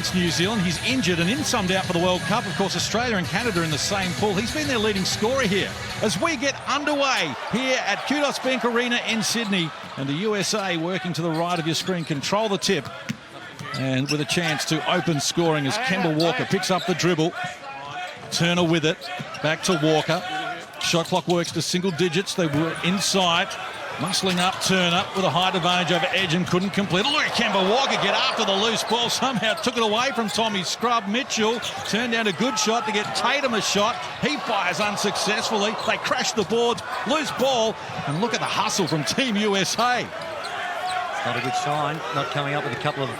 against New Zealand. He's injured and in some doubt for the World Cup. Of course, Australia and Canada in the same pool. He's been their leading scorer here. As we get underway here at Kudos Bank Arena in Sydney, and the USA working to the right of your screen control the tip, and with a chance to open scoring as Kemba Walker picks up the dribble. Turner with it, back to Walker. Shot clock works to single digits. They were inside. Muscling up Turner with a height advantage over Edge and couldn't complete. Look at Kemba Walker get after the loose ball. Somehow took it away from Tommy Scrub. Mitchell turned down a good shot to get Tatum a shot. He fires unsuccessfully. They crash the boards. Loose ball. And look at the hustle from Team USA. Not a good sign. Not coming up with a couple of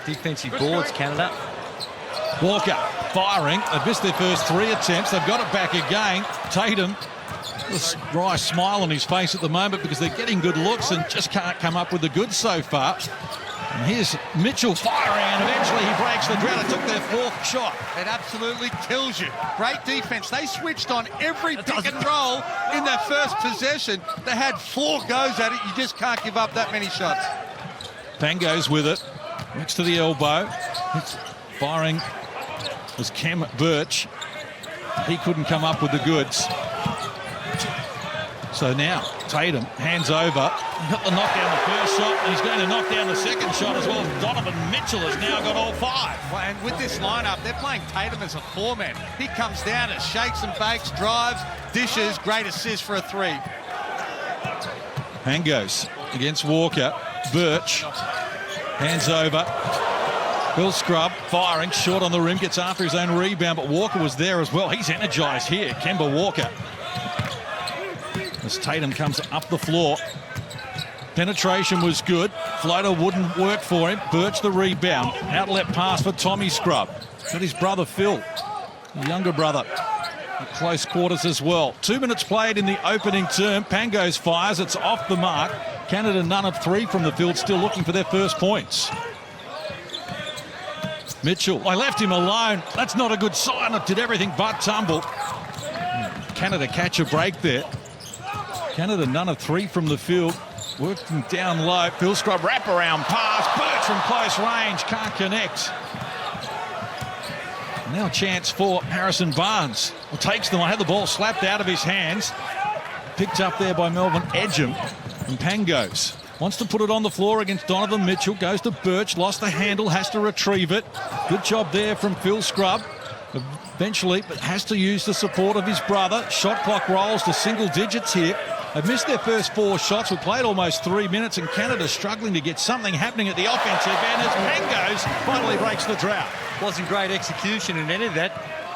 defensive boards, Canada. Walker firing. They've missed their first 3 attempts. They've got it back again. Tatum. This wry smile on his face at the moment because they're getting good looks and just can't come up with the goods so far. And here's Mitchell firing, and eventually he breaks the drought. It took their 4th shot. It absolutely kills you. Great defense. They switched on every pick and roll in their first possession. They had 4 goes at it. You just can't give up that many shots. Pango's with it. Next to the elbow. Firing was Cam Birch. He couldn't come up with the goods. So now Tatum hands over. He got the knockdown the first shot, and he's going to knock down the second shot as well. Donovan Mitchell has now got all 5. Well, and with this lineup, they're playing Tatum as a 4-man. He comes down and shakes and bakes, drives, dishes, great assist for a 3. Pangos against Walker. Birch hands over. Bill Scrub firing, short on the rim, gets after his own rebound, but Walker was there as well. He's energised here, Kemba Walker. As Tatum comes up the floor. Penetration was good. Floater wouldn't work for him. Birch the rebound. Outlet pass for Tommy Scrub. Got his brother Phil, the younger brother, at close quarters as well. 2 minutes played in the opening term. Pangos fires. It's off the mark. Canada none of 3 from the field, still looking for their first points. Mitchell, I left him alone. That's not a good sign. It did everything but tumble. Canada catch a break there. Canada none of 3 from the field. Working down low. Phil Scrub wraparound pass. Birch from close range. Can't connect. Now a chance for Harrison Barnes. Well, takes them. I had the ball slapped out of his hands. Picked up there by Melvin Edgem. And Pangos wants to put it on the floor against Donovan Mitchell. Goes to Birch. Lost the handle. Has to retrieve it. Good job there from Phil Scrub. Eventually, but has to use the support of his brother. Shot clock rolls to single digits here. They've missed their first 4 shots. We played almost 3 minutes, and Canada struggling to get something happening at the offensive end as Pangos finally breaks the drought. Wasn't great execution in any of that,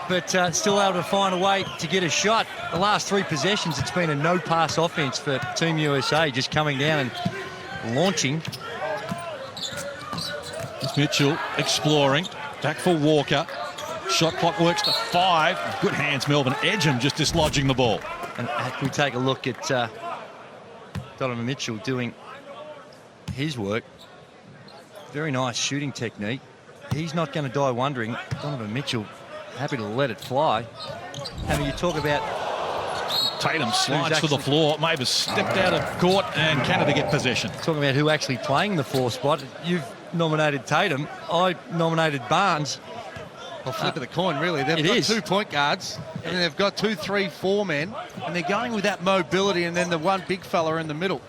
but still able to find a way to get a shot. The last 3 possessions, it's been a no-pass offense for Team USA, just coming down and launching. It's Mitchell exploring. Back for Walker. Shot clock works to 5. Good hands, Melvin Edgem just dislodging the ball. And we take a look at Donovan Mitchell doing his work. Very nice shooting technique. He's not going to die wondering. Donovan Mitchell happy to let it fly. And you talk about Tatum slides to the floor. Mavis stepped out of court, and Canada get possession. Talking about who actually playing the 4 spot. You've nominated Tatum. I nominated Barnes. Well, flip of the coin, really. They've got 2 point guards, and then they've got 2, 3, 4 men, and they're going with that mobility, and then the one big fella in the middle.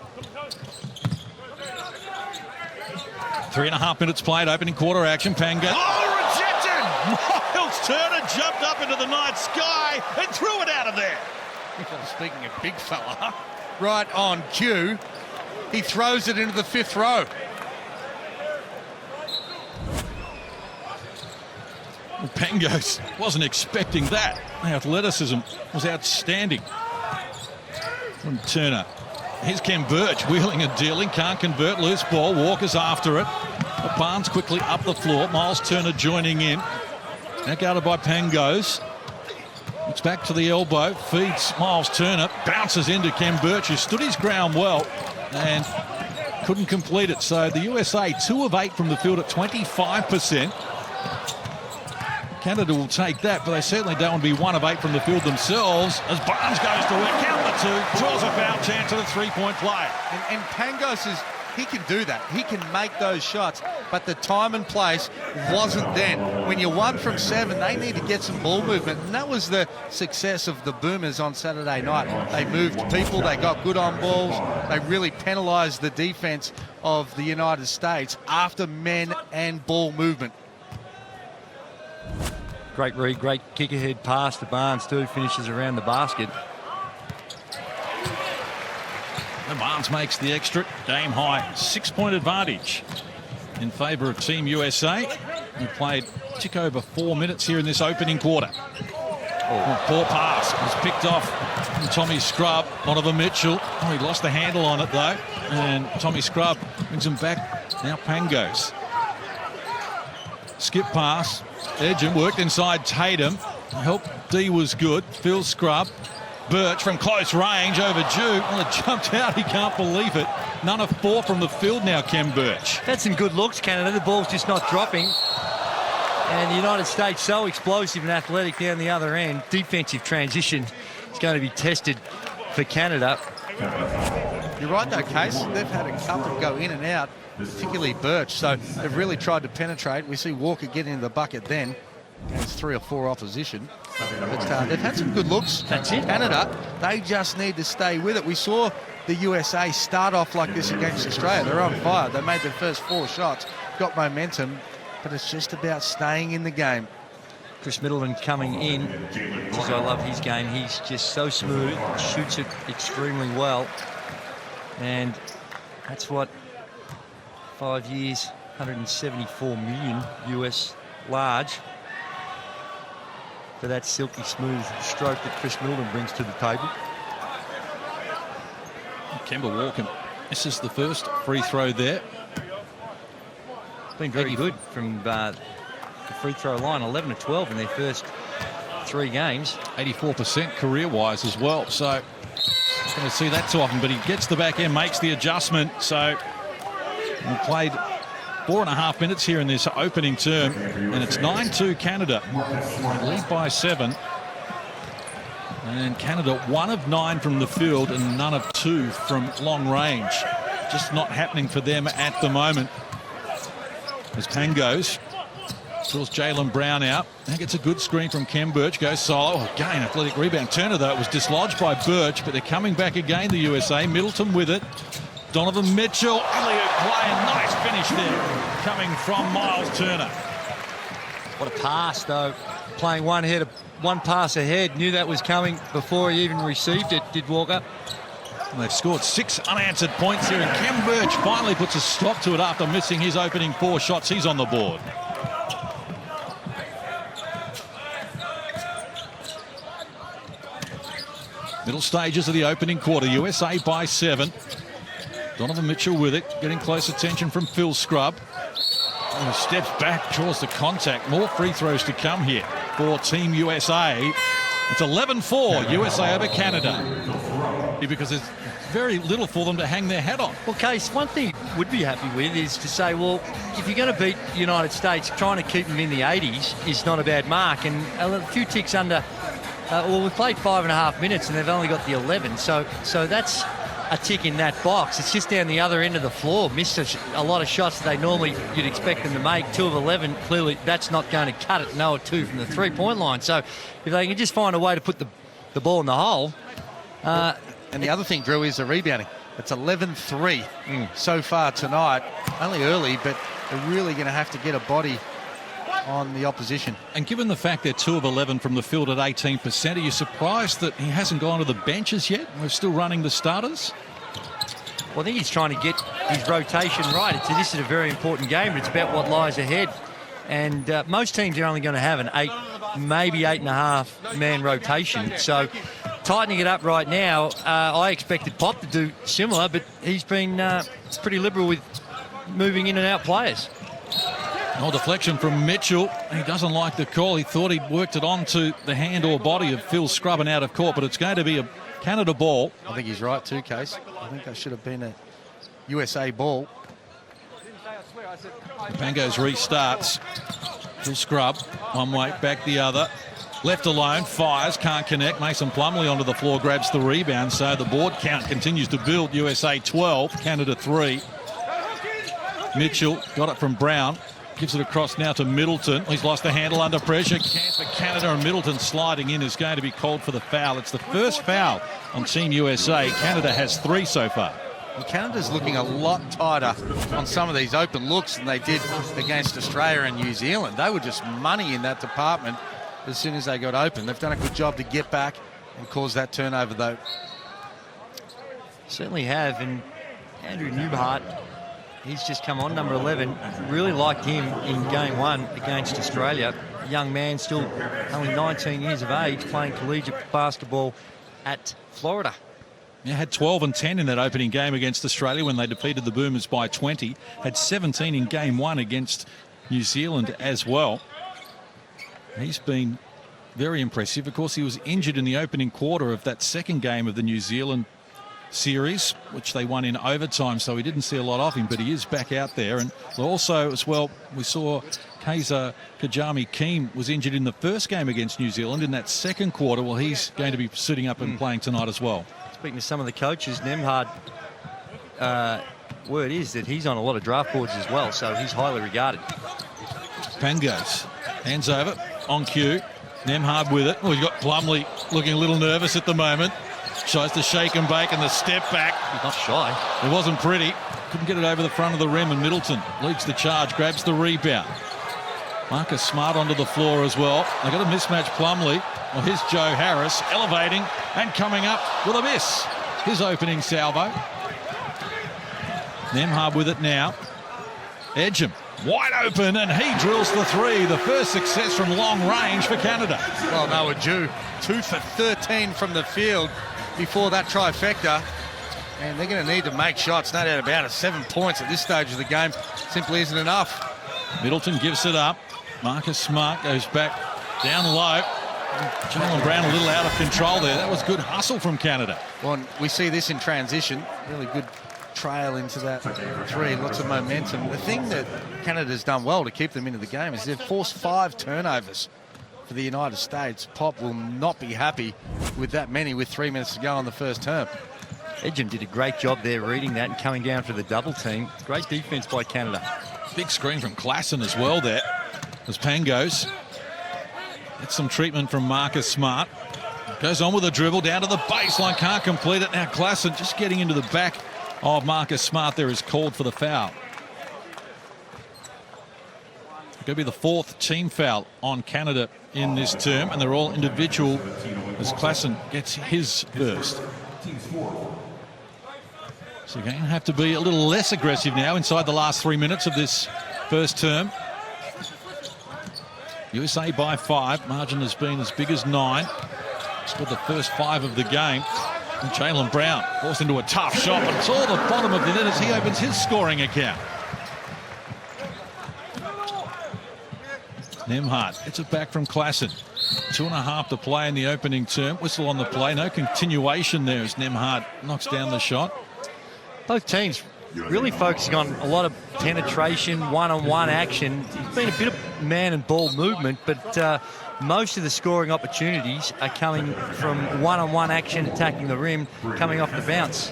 3.5 minutes played, opening quarter action. Pango. Oh, rejected! Miles Turner jumped up into the night sky and threw it out of there. Speaking of big fella, right on cue, he throws it into the 5th row. Pangos wasn't expecting that. The athleticism was outstanding from Turner. Here's Ken Birch wheeling and dealing, can't convert, loose ball. Walker's after it. But Barnes quickly up the floor. Miles Turner joining in. Now guarded by Pangos. It's back to the elbow, feeds Miles Turner, bounces into Ken Birch, who stood his ground well and couldn't complete it. So the USA 2 of 8 from the field at 25%. Canada will take that, but they certainly don't want to be 1 of 8 from the field themselves as Barnes goes to work, count the 2, draws a foul chance at a 3-point play. And Pangos is He can do that. He can make those shots, but the time and place wasn't then. When you're 1 from 7, they need to get some ball movement, and that was the success of the Boomers on Saturday night. They moved people, they got good on balls, they really penalised the defence of the United States after men and ball movement. Great read, great kick ahead pass to Barnes too, finishes around the basket. And Barnes makes the extra, game high 6-point advantage in favour of Team USA. We played tick over 4 minutes here in this opening quarter. Oh, poor pass was picked off from Tommy Scrub. Donovan Mitchell, he lost the handle on it though, and Tommy Scrub brings him back. Now Pangos. Skip pass, Edgen worked inside Tatum. Help D was good. Phil Scrub. Birch from close range over Jew. Well, it jumped out. He can't believe it. None of 4 from the field now, Ken Birch. Had some good looks, Canada. The ball's just not dropping. And the United States so explosive and athletic down the other end. Defensive transition is going to be tested for Canada. You're right though, Case. They've had a couple go in and out, particularly Birch. So they've really tried to penetrate. We see Walker get into the bucket then. There's 3 or 4 opposition. But they've had some good looks. That's it. Canada, they just need to stay with it. We saw the USA start off like this against Australia. They're on fire. They made their first 4 shots, got momentum, but it's just about staying in the game. Chris Middleton coming in. Geez, I love his game. He's just so smooth, shoots it extremely well. And that's what 5 years, 174 million US large for that silky smooth stroke that Chris Middleton brings to the table. Kemba Walker misses the first free throw there. Been very good from the free throw line, 11 of 12 in their first 3 games. 84% career-wise as well. So not going to see that too often, but he gets the back end, makes the adjustment. So we played 4.5 minutes here in this opening term, and it's 9-2 Canada. Lead by 7. And Canada 1 of 9 from the field and none of 2 from long range. Just not happening for them at the moment. As Pangos pulls Jaylen Brown out. And gets a good screen from Ken Birch. Goes solo. Again, athletic rebound. Turner, though, it was dislodged by Birch, but they're coming back again, the USA. Middleton with it. Donovan Mitchell. Alley-oop play. A nice finish there coming from Miles Turner. What a pass, though. Playing one pass ahead. Knew that was coming before he even received it, did Walker. And they've scored 6 unanswered points here, and Ken Birch finally puts a stop to it after missing his opening 4 shots. He's on the board. Middle stages of the opening quarter. USA by 7. Donovan Mitchell with it, getting close attention from Phil Scrub. And steps back, draws the contact. More free throws to come here for Team USA. It's 11-4, USA over Canada. Because there's very little for them to hang their hat on. Well, Case, one thing would be happy with is to say, well, if you're going to beat the United States, trying to keep them in the 80s is not a bad mark. And a few ticks under, well, we played 5.5 minutes and they've only got the 11. So that's a tick in that box. It's just down the other end of the floor. Missed a lot of shots that you'd expect them to make. 2 of 11, clearly that's not going to cut it. No, 2 from the 3-point line. So if they can just find a way to put the ball in the hole. And the other thing, Drew, is the rebounding. It's 11-3 so far tonight. Only early, but they're really going to have to get a body on the opposition. And given the fact they're 2 of 11 from the field at 18%, are you surprised that he hasn't gone to the benches yet? We're still running the starters? Well, I think he's trying to get his rotation right. This is a very important game. It's about what lies ahead. And most teams are only going to have an 8, maybe 8.5 man rotation. So tightening it up right now, I expected Pop to do similar, but he's been pretty liberal with moving in and out players. Oh, deflection from Mitchell. He doesn't like the call. He thought he'd worked it onto the hand or body of Phil Scrub and out of court, but it's going to be a Canada ball. I think he's right too, Case. I think that should have been a USA ball. Pangos restarts. Phil Scrub, one way, back the other. Left alone, fires, can't connect. Mason Plumlee onto the floor, grabs the rebound. So the board count continues to build. USA 12, Canada 3. Mitchell got it from Brown. Gives it across now to Middleton. He's lost the handle under pressure. Chance for Canada, and Middleton sliding in is going to be called for the foul. It's the first foul on Team USA. Canada has 3 so far. Well, Canada's looking a lot tighter on some of these open looks than they did against Australia and New Zealand. They were just money in that department as soon as they got open. They've done a good job to get back and cause that turnover, though. Certainly have, and Andrew Newhart, he's just come on, number 11. Really liked him in game 1 against Australia. A young man, still only 19 years of age, playing collegiate basketball at Florida. Yeah, had 12 and 10 in that opening game against Australia when they defeated the Boomers by 20. Had 17 in game 1 against New Zealand as well. He's been very impressive. Of course, he was injured in the opening quarter of that second game of the New Zealand series, which they won in overtime, so we didn't see a lot of him, but he is back out there. And also as well, we saw Kaiser Kajami-Keem was injured in the first game against New Zealand in that second quarter. Well, he's going to be suiting up and playing tonight as well. Speaking to some of the coaches, Nembhard, word is that he's on a lot of draft boards as well, so he's highly regarded. Pangos, hands over, on cue. Nembhard with it. Oh, he's got Plumlee looking a little nervous at the moment. Tries to shake and bake, and the step back. He's not shy. It wasn't pretty. Couldn't get it over the front of the rim, and Middleton leads the charge, grabs the rebound. Marcus Smart onto the floor as well. They got a mismatch, Plumlee. Well, here's Joe Harris elevating and coming up with a miss. His opening salvo. Nembhard with it now. Edgeham wide open, and he drills the 3. The first success from long range for Canada. Well, they were due. 2 for 13 from the field before that trifecta. And they're going to need to make shots, no doubt about it. 7 points at this stage of the game simply isn't enough. Middleton gives it up. Marcus Smart goes back down low. Jalen Brown a little out of control there. That was good hustle from Canada. Well, and we see this in transition. Really good trail into that 3. Lots of momentum. The thing that Canada's done well to keep them into the game is they've forced 5 turnovers for the United States. Pop will not be happy with that many with 3 minutes to go on the first term. Edgeham did a great job there reading that and coming down for the double team. Great defense by Canada. Big screen from Klassen as well there. As Pangos gets some treatment from Marcus Smart. Goes on with a dribble down to the baseline. Can't complete it. Now Klassen just getting into the back of Marcus Smart there is called for the foul. It's going to be the 4th team foul on Canada in this term, and they're all individual as Klassen gets his first. So you're going to have to be a little less aggressive now inside the last 3 minutes of this first term. USA by 5. Margin has been as big as 9. Scored the first 5 of the game. And Jalen Brown forced into a tough shot, but it's all the bottom of the net as he opens his scoring account. Nembhard gets it back from Klassen. 2.5 to play in the opening term. Whistle on the play. No continuation there as Nembhard knocks down the shot. Both teams really focusing on a lot of penetration, one-on-one action. It's been a bit of man and ball movement, but most of the scoring opportunities are coming from one-on-one action, attacking the rim, coming off the bounce.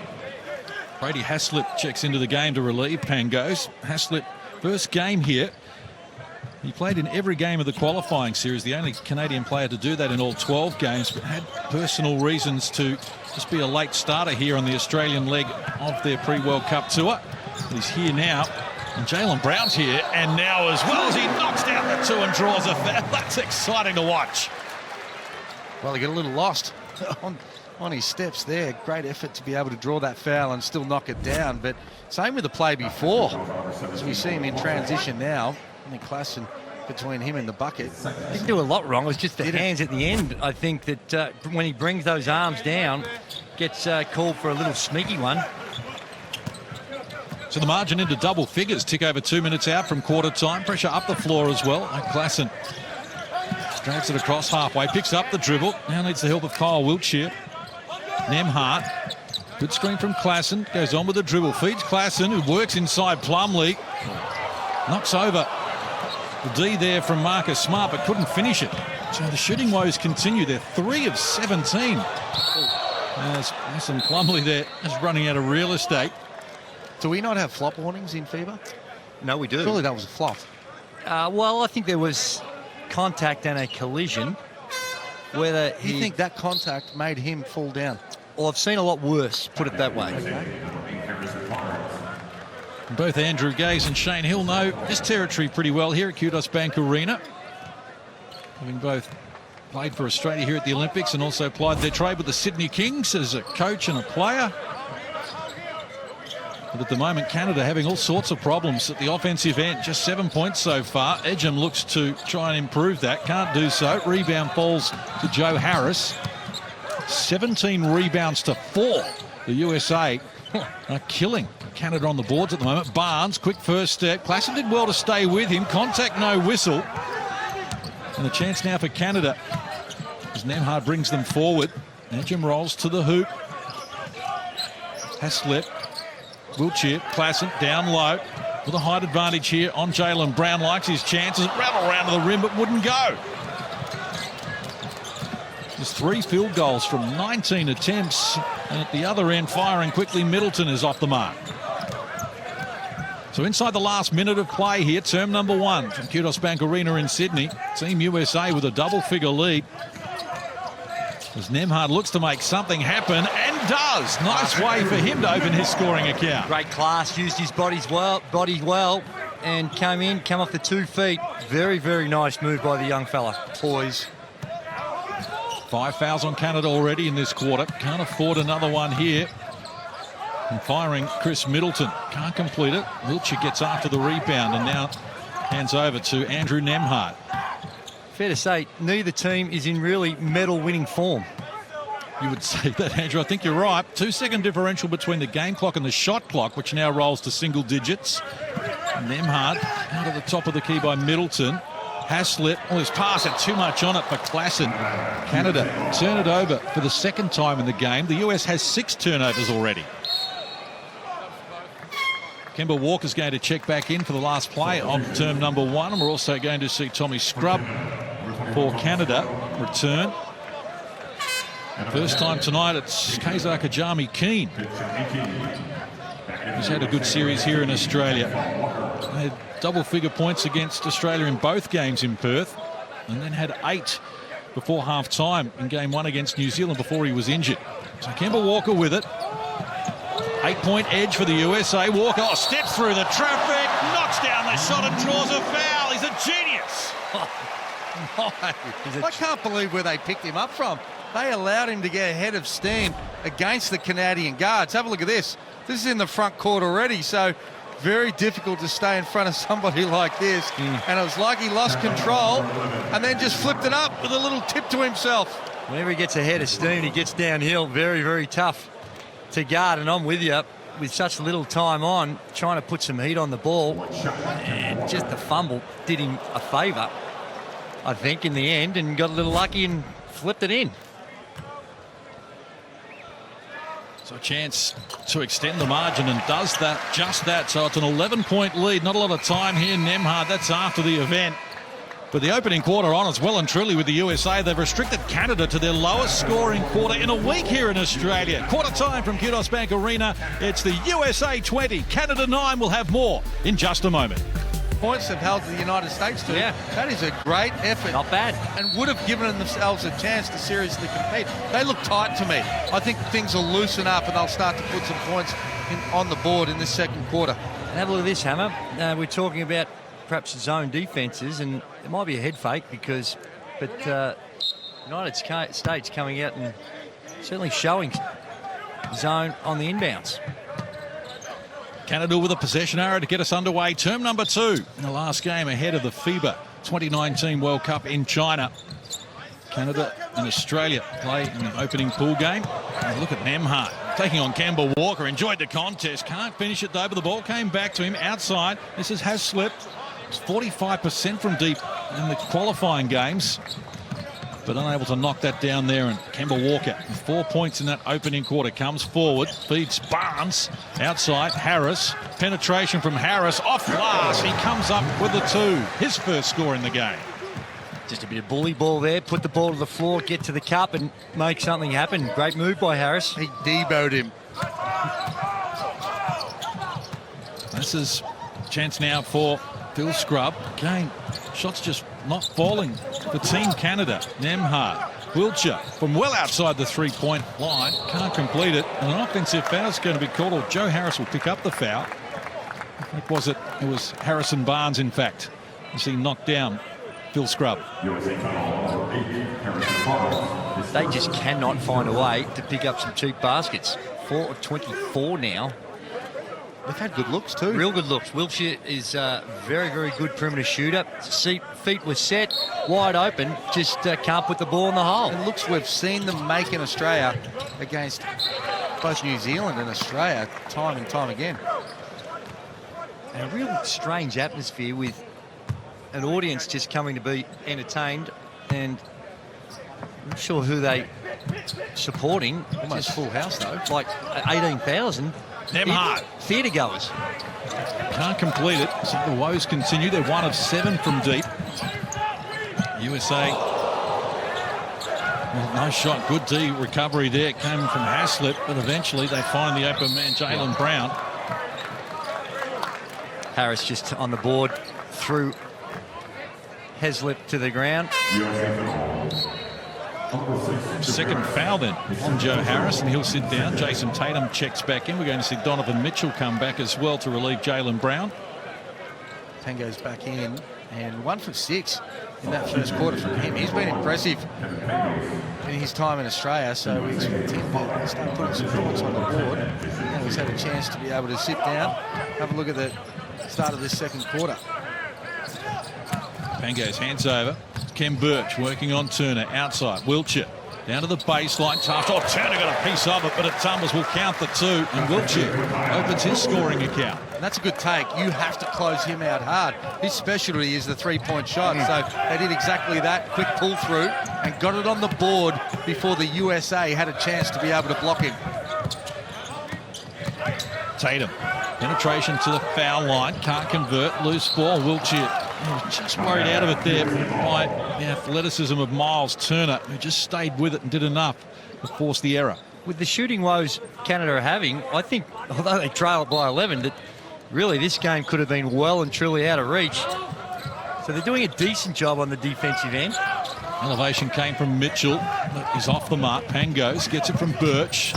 Brady Haslett checks into the game to relieve Pangos. Haslett, first game here. He played in every game of the qualifying series, the only Canadian player to do that in all 12 games, but had personal reasons to just be a late starter here on the Australian leg of their pre-World Cup tour. He's here now, and Jalen Brown's here, and now as well as he knocks down the 2 and draws a foul. That's exciting to watch. Well, he got a little lost on his steps there. Great effort to be able to draw that foul and still knock it down, but same with the play before. As we see him in transition now, I think Klassen between him and the bucket. Didn't do a lot wrong. It was just the hands at the end. I think that when he brings those arms down, gets called for a little sneaky one. So the margin into double figures. Tick over 2 minutes out from quarter time. Pressure up the floor as well. And Klassen drags it across halfway. Picks up the dribble. Now needs the help of Kyle Wiltshire. Nembhard. Good screen from Klassen. Goes on with the dribble. Feeds Klassen, who works inside Plumlee. Knocks over the D there from Marcus Smart, but couldn't finish it. So the shooting woes continue. They're 3 of 17. As Mason Plumlee there is running out of real estate. Do we not have flop warnings in FIBA? No, we do. Surely that was a flop. Well, I think there was contact and a collision. Whether You think that contact made him fall down? Well, I've seen a lot worse, put it that way. Both Andrew Gaze and Shane Hill know this territory pretty well here at Kudos Bank Arena, having both played for Australia here at the Olympics and also plied their trade with the Sydney Kings as a coach and a player. But at the moment, Canada having all sorts of problems at the offensive end. Just 7 points so far. Edgham looks to try and improve that. Can't do so. Rebound falls to Joe Harris. 17 rebounds to 4. The USA are killing Canada on the boards at the moment. Barnes, quick first step. Klassen did well to stay with him. Contact, no whistle. And a chance now for Canada as Nemhard brings them forward. Edgham rolls to the hoop. Haslett. Wiltshire, Klassen down low with a height advantage here on Jaylen Brown. Likes his chances. Rattle around to the rim, but wouldn't go. There's 3 field goals from 19 attempts. And at the other end, firing quickly, Middleton is off the mark. So inside the last minute of play here, term number 1 from Kudos Bank Arena in Sydney. Team USA with a double-figure lead. As Nemhard looks to make something happen and does. Nice way for him to open his scoring account. Great class, used his body well, and came off the 2 feet. Very, very nice move by the young fella. Poise. 5 fouls on Canada already in this quarter. Can't afford another one here. And firing Chris Middleton. Can't complete it. Wiltshire gets after the rebound and now hands over to Andrew Nemhard. Fair to say, neither team is in really medal-winning form. You would say that, Andrew. I think you're right. 2-second differential between the game clock and the shot clock, which now rolls to single digits. Nemhard out of the top of the key by Middleton. Haslett, his pass had too much on it for Klassen. Canada turn it over for the second time in the game. The US has 6 turnovers already. Kemba Walker's going to check back in for the last play of term number 1. And we're also going to see Tommy Scrubb for Canada return. First time tonight, it's Kazar Kajami Keane. He's had a good series here in Australia. Had double-figure points against Australia in both games in Perth, and then had 8 before half-time in game 1 against New Zealand before he was injured. So Kemba Walker with it. 8-point edge for the USA. Walker steps through the traffic, knocks down the shot and draws a foul. He's a genius. I can't believe where they picked him up from. They allowed him to get ahead of steam against the Canadian guards. Have a look at this. This is in the front court already, so very difficult to stay in front of somebody like this. And it was like he lost control and then just flipped it up with a little tip to himself. Whenever he gets ahead of steam, he gets downhill. Very, very tough to guard, and I'm with you. With such little time on, trying to put some heat on the ball, and just the fumble did him a favour, I think, in the end, and got a little lucky and flipped it in. So a chance to extend the margin and does that, just that. So it's an 11-point lead. Not a lot of time here, Nemhard. That's after the event. But the opening quarter on is well and truly with the USA. They've restricted Canada to their lowest scoring quarter in a week here in Australia. Quarter time from Kudos Bank Arena. It's the USA 20. Canada 9 will have more in just a moment. Points have held the United States to. Yeah. That is a great effort. Not bad. And would have given themselves a chance to seriously compete. They look tight to me. I think things will loosen up and they'll start to put some points on the board in this second quarter. And have a look at this, Hammer. We're talking about perhaps zone defences, and it might be a head fake but United States coming out and certainly showing zone on the inbounds. Canada with a possession arrow to get us underway. Term number 2 in the last game ahead of the FIBA 2019 World Cup in China. Canada and Australia play in the opening pool game. And look at Nemhard taking on Kemba Walker. Enjoyed the contest. Can't finish it though, but the ball came back to him outside. This has slipped. It's 45% from deep in the qualifying games, but unable to knock that down there. And Kemba Walker, with 4 points in that opening quarter, comes forward, feeds Barnes outside. Harris, penetration from Harris, off glass. He comes up with the 2, his first score in the game. Just a bit of bully ball there, put the ball to the floor, get to the cup and make something happen. Great move by Harris. He deboed him. This is Chance now for Phil Scrubb. Again, shots just not falling for Team Canada. Nemhard, Wiltshire from well outside the three-point line. Can't complete it. And an offensive foul is going to be called, or Joe Harris will pick up the foul. It was Harrison Barnes, in fact, as he knocked down Phil Scrubb. They just cannot find a way to pick up some cheap baskets. 4 of 24 now. They've had good looks too. Real good looks. Wiltshire is a very, very good perimeter shooter. Feet were set, wide open, just can't put the ball in the hole. And looks we've seen them make in Australia against both New Zealand and Australia time and time again. And a real strange atmosphere with an audience just coming to be entertained, and I'm not sure who they supporting. Almost full house though. Like 18,000. Nemhard. Theatre goers. Can't complete it. So the woes continue. They're 1 of 7 from deep. USA. Well, no shot. Good D recovery there. Came from Haslett, but eventually they find the open man, Jaylen Brown. Harris just on the board through Haslett to the ground. Second foul then on Joe Harris, and he'll sit down. Jason Tatum checks back in. We're going to see Donovan Mitchell come back as well to relieve Jaylen Brown. Tango's back in, and 1 for 6 in that first quarter from him. He's been impressive in his time in Australia, so we expect him to start putting some points on the board. And he's had a chance to be able to sit down, have a look at the start of this second quarter. Pango's hands over. Ken Birch working on Turner outside. Wiltshire down to the baseline. Tough. Oh, Turner got a piece of it, but it tumbles. Will count the 2, and Wiltshire opens his scoring account. And that's a good take. You have to close him out hard. His specialty is the three-point shot. So they did exactly that. Quick pull through and got it on the board before the USA had a chance to be able to block him. Tatum. Penetration to the foul line. Can't convert. Loose ball. Wiltshire just worried out of it there by the athleticism of Miles Turner, who just stayed with it and did enough to force the error. With the shooting woes Canada are having, I think, although they trail it by 11, that really this game could have been well and truly out of reach. So they're doing a decent job on the defensive end. Elevation came from Mitchell. He's off the mark. Pangos gets it from Birch.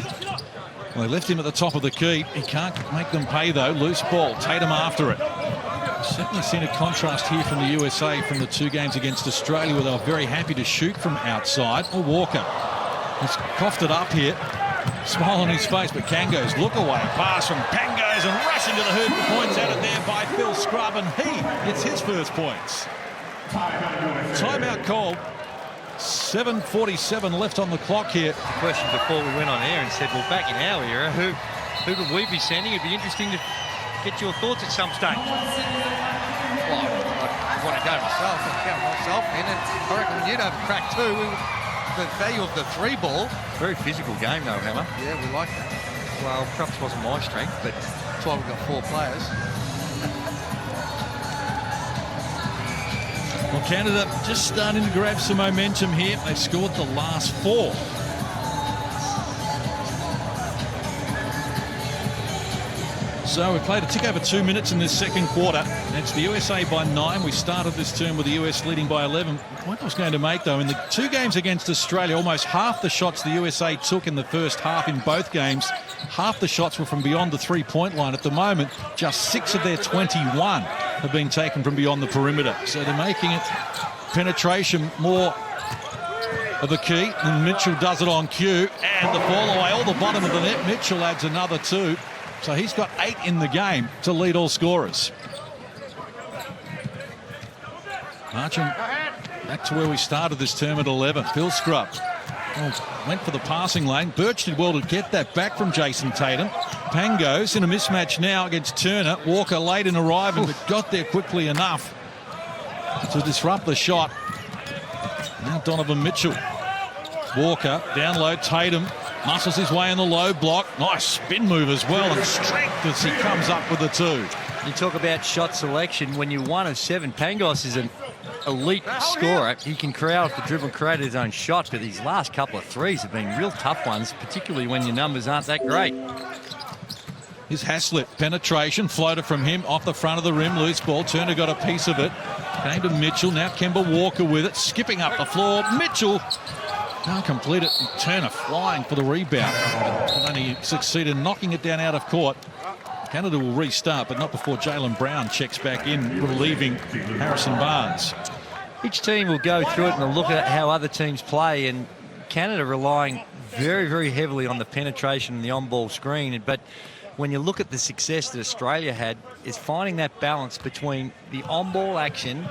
Well, they left him at the top of the key. He can't make them pay, though. Loose ball. Tatum after it. Certainly seen a contrast here from the USA from the 2 games against Australia, where they were very happy to shoot from outside. Oh, Walker has coughed it up here. Smile on his face, but Kango's look away. Pass from Pangos and rush into the hoop. Points out it there by Phil Scrubb, and he gets his first points. Timeout called. 7:47 left on the clock here. Question before we went on air and said, well, back in our era, who would we be sending? It'd be interesting to get your thoughts at some stage. Well, I want to go myself, and I reckon you'd have cracked too. The value of the 3 ball. Very physical game, though, Hammer. Yeah, we like that. Well, perhaps wasn't my strength, but That's why we've got 4 players. Well, Canada just starting to grab some momentum here. They've scored the last 4. So we played a tick over 2 minutes in this second quarter. It's the USA by 9. We started this term with the US leading by 11. The point I was going to make, though, in the 2 games against Australia, almost half the shots the USA took in the first half in both games, half the shots were from beyond the three-point line. At the moment, just 6 of their 21 have been taken from beyond the perimeter. So they're making it penetration more of the key, and Mitchell does it on cue, and the fall away, all the bottom of the net. Mitchell adds another 2. So he's got 8 in the game to lead all scorers. Marching back to where we started this term at 11. Phil Scrubb went for the passing lane. Birch did well to get that back from Jason Tatum. Pangos in a mismatch now against Turner. Walker late in arriving, but got there quickly enough to disrupt the shot. Now Donovan Mitchell. Walker down low. Tatum muscles his way in the low block. Nice spin move as well, and strength as he comes up with the 2. you talk about shot selection. When you're 1 of 7, Pangos is an elite scorer. He can create off the dribble and create his own shot, but these last couple of threes have been real tough ones, particularly when your numbers aren't that great. Here's Haslett, penetration, floater from him, off the front of the rim, loose ball. Turner got a piece of it. Came to Mitchell, now Kemba Walker with it, skipping up the floor. Mitchell can't complete it. Turner flying for the rebound. But only succeeded in knocking it down out of court. Canada will restart, but not before Jaylen Brown checks back in, relieving Harrison Barnes. Each team will go through it and they'll look at how other teams play, and Canada relying very, very heavily on the penetration and the on-ball screen. But when you look at the success that Australia had, is finding that balance between the on-ball action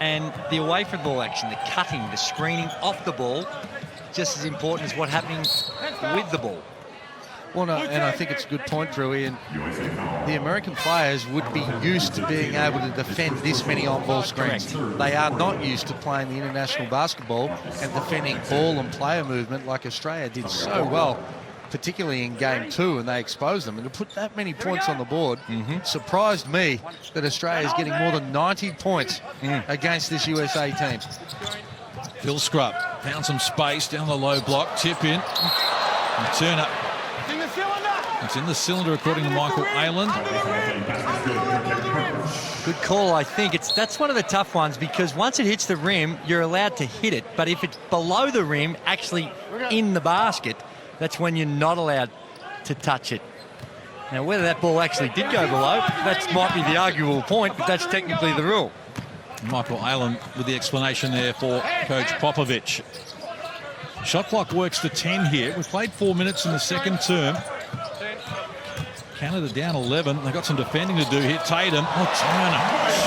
and the away-from-ball action, the cutting, the screening off the ball, just as important as what's happening with the ball. Well, no, and I think it's a good point, Drewy. And the American players would be used to being able to defend this many on-ball screens. Correct. They are not used to playing the international basketball and defending ball and player movement like Australia did so well, particularly in Game 2, and they exposed them. And to put that many points on the board surprised me that Australia is getting more than 90 points against this USA team. Phil Scrubb found some space down the low block, tip in, and Turner. It's in the cylinder, according to Michael Ayland. Good call, I think. That's one of the tough ones, because once it hits the rim, you're allowed to hit it. But if it's below the rim, actually in the basket, that's when you're not allowed to touch it. Now, whether that ball actually did go below, that might be the arguable point, but that's technically the rule. Michael Ayland with the explanation there for Coach Popovich. Shot clock works to 10 here. We've played 4 minutes in the second term. Canada down 11. They've got some defending to do here. Tatum. Oh, Turner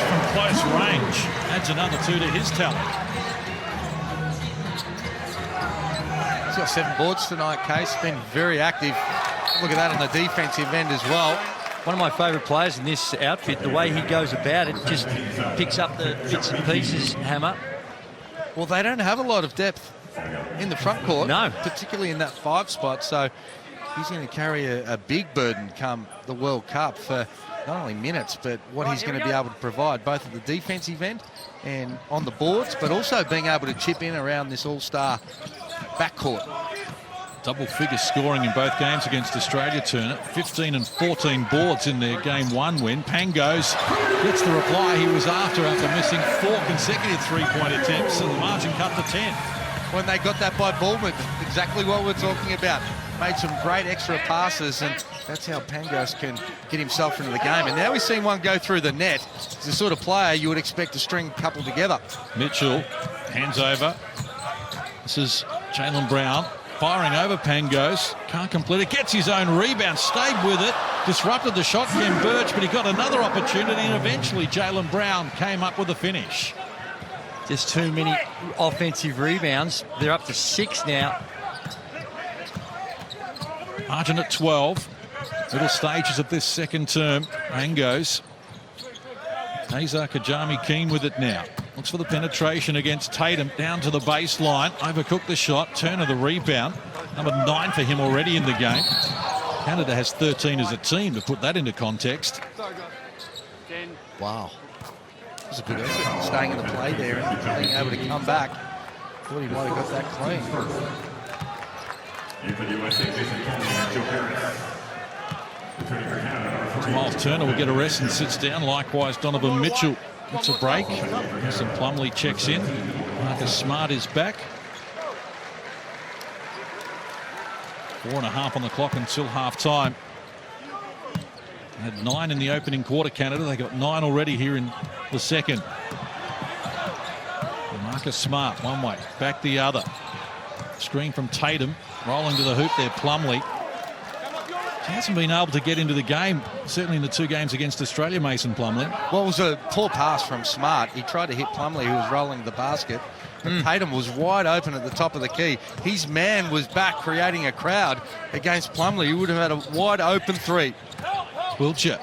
from close range. Adds another 2 to his talent. He's got 7 boards tonight, Case. Been very active. Look at that on the defensive end as well. One of my favourite players in this outfit, the way he goes about it, just picks up the bits and pieces, Hammer. Well, they don't have a lot of depth in the front court, no, particularly in that 5 spot, so he's going to carry a big burden come the World Cup for not only minutes, but what he's going to be able to provide, both at the defensive end and on the boards, but also being able to chip in around this all-star backcourt. Double-figure scoring in both games against Australia, Turner. 15 and 14 boards in their Game 1 win. Pangos gets the reply he was after missing 4 consecutive three-point attempts, and the margin cut to 10. When they got that by ball movement, exactly what we're talking about. Made some great extra passes, and that's how Pangos can get himself into the game. And now we've seen one go through the net. He's the sort of player you would expect to string a couple together. Mitchell hands over. This is Jaylen Brown firing over Pangos. Can't complete it. Gets his own rebound. Stayed with it. Disrupted the shot, Ken Birch, but he got another opportunity, and eventually Jaylen Brown came up with the finish. Just too many offensive rebounds. They're up to 6 now. Margin at 12. Middle stages of this second term. Pangos. Nazar Kajami keen with it now. Looks for the penetration against Tatum. Down to the baseline. Overcooked the shot. Turner the rebound. Number 9 for him already in the game. Canada has 13 as a team, to put that into context. Wow. It was a good effort, staying in the play there and being able to come back. Thought he might have got that clean. Miles Turner will get a rest and sits down. Likewise, Donovan Mitchell gets a break. Mason Plumlee checks in. Marcus Smart is back. 4.5 on the clock until half-time. Had 9 in the opening quarter, Canada. They got 9 already here in the second. Marcus Smart, one way, back the other. Screen from Tatum, rolling to the hoop there, Plumlee. He hasn't been able to get into the game, certainly in the 2 games against Australia, Mason Plumlee. Well, it was a poor pass from Smart. He tried to hit Plumlee, who was rolling the basket. But Tatum was wide open at the top of the key. His man was back creating a crowd against Plumlee. He would have had a wide open 3. Wiltshire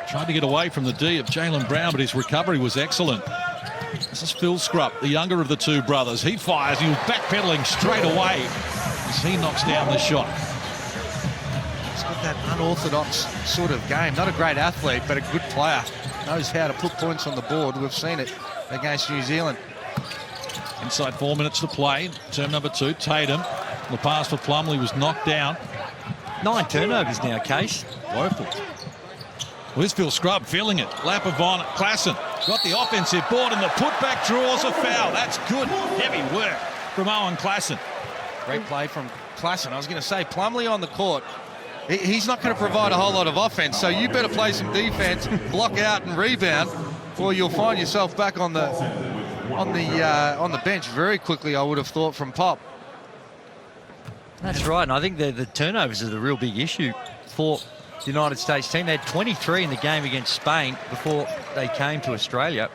tried to get away from the D of Jaylen Brown, but his recovery was excellent. This is Phil Scrubb, the younger of the 2 brothers. He fires. He was backpedaling straight away as he knocks down the shot. He's got that unorthodox sort of game. Not a great athlete, but a good player. Knows how to put points on the board. We've seen it against New Zealand. Inside 4 minutes to play. Term number 2, Tatum. The pass for Plumlee was knocked down. 9 turnovers now, Case. Woeful. Well, here's Phil Scrubb feeling it. Lap of on Klassen. Got the offensive board and the putback draws a foul. That's good. Heavy work from Owen Klassen. Great play from Klassen. I was going to say, Plumlee on the court. He's not going to provide a whole lot of offense, so you better play some defense, block out and rebound, or you'll find yourself back on the bench very quickly, I would have thought, from Pop. That's right, and I think the turnovers are the real big issue for the United States team. They had 23 in the game against Spain before they came to Australia,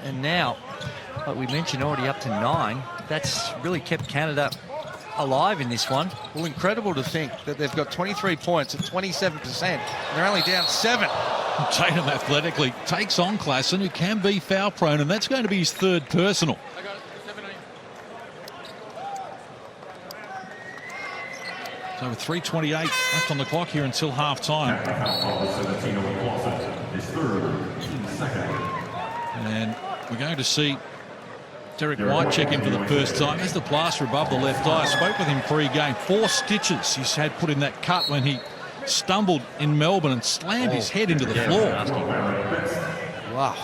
and now, like we mentioned, already up to 9. That's really kept Canada alive in this one. Well, incredible to think that they've got 23 points at 27%, and they're only down 7. Tatum athletically takes on Klassen, who can be foul prone, and that's going to be his 3rd personal. So with 3:28 left on the clock here until half time. And we're going to see Derek White check in for the first time. There's the plaster above the left eye. I spoke with him pre-game. 4 stitches he's had put in that cut when he stumbled in Melbourne and slammed his head into the floor. Wow.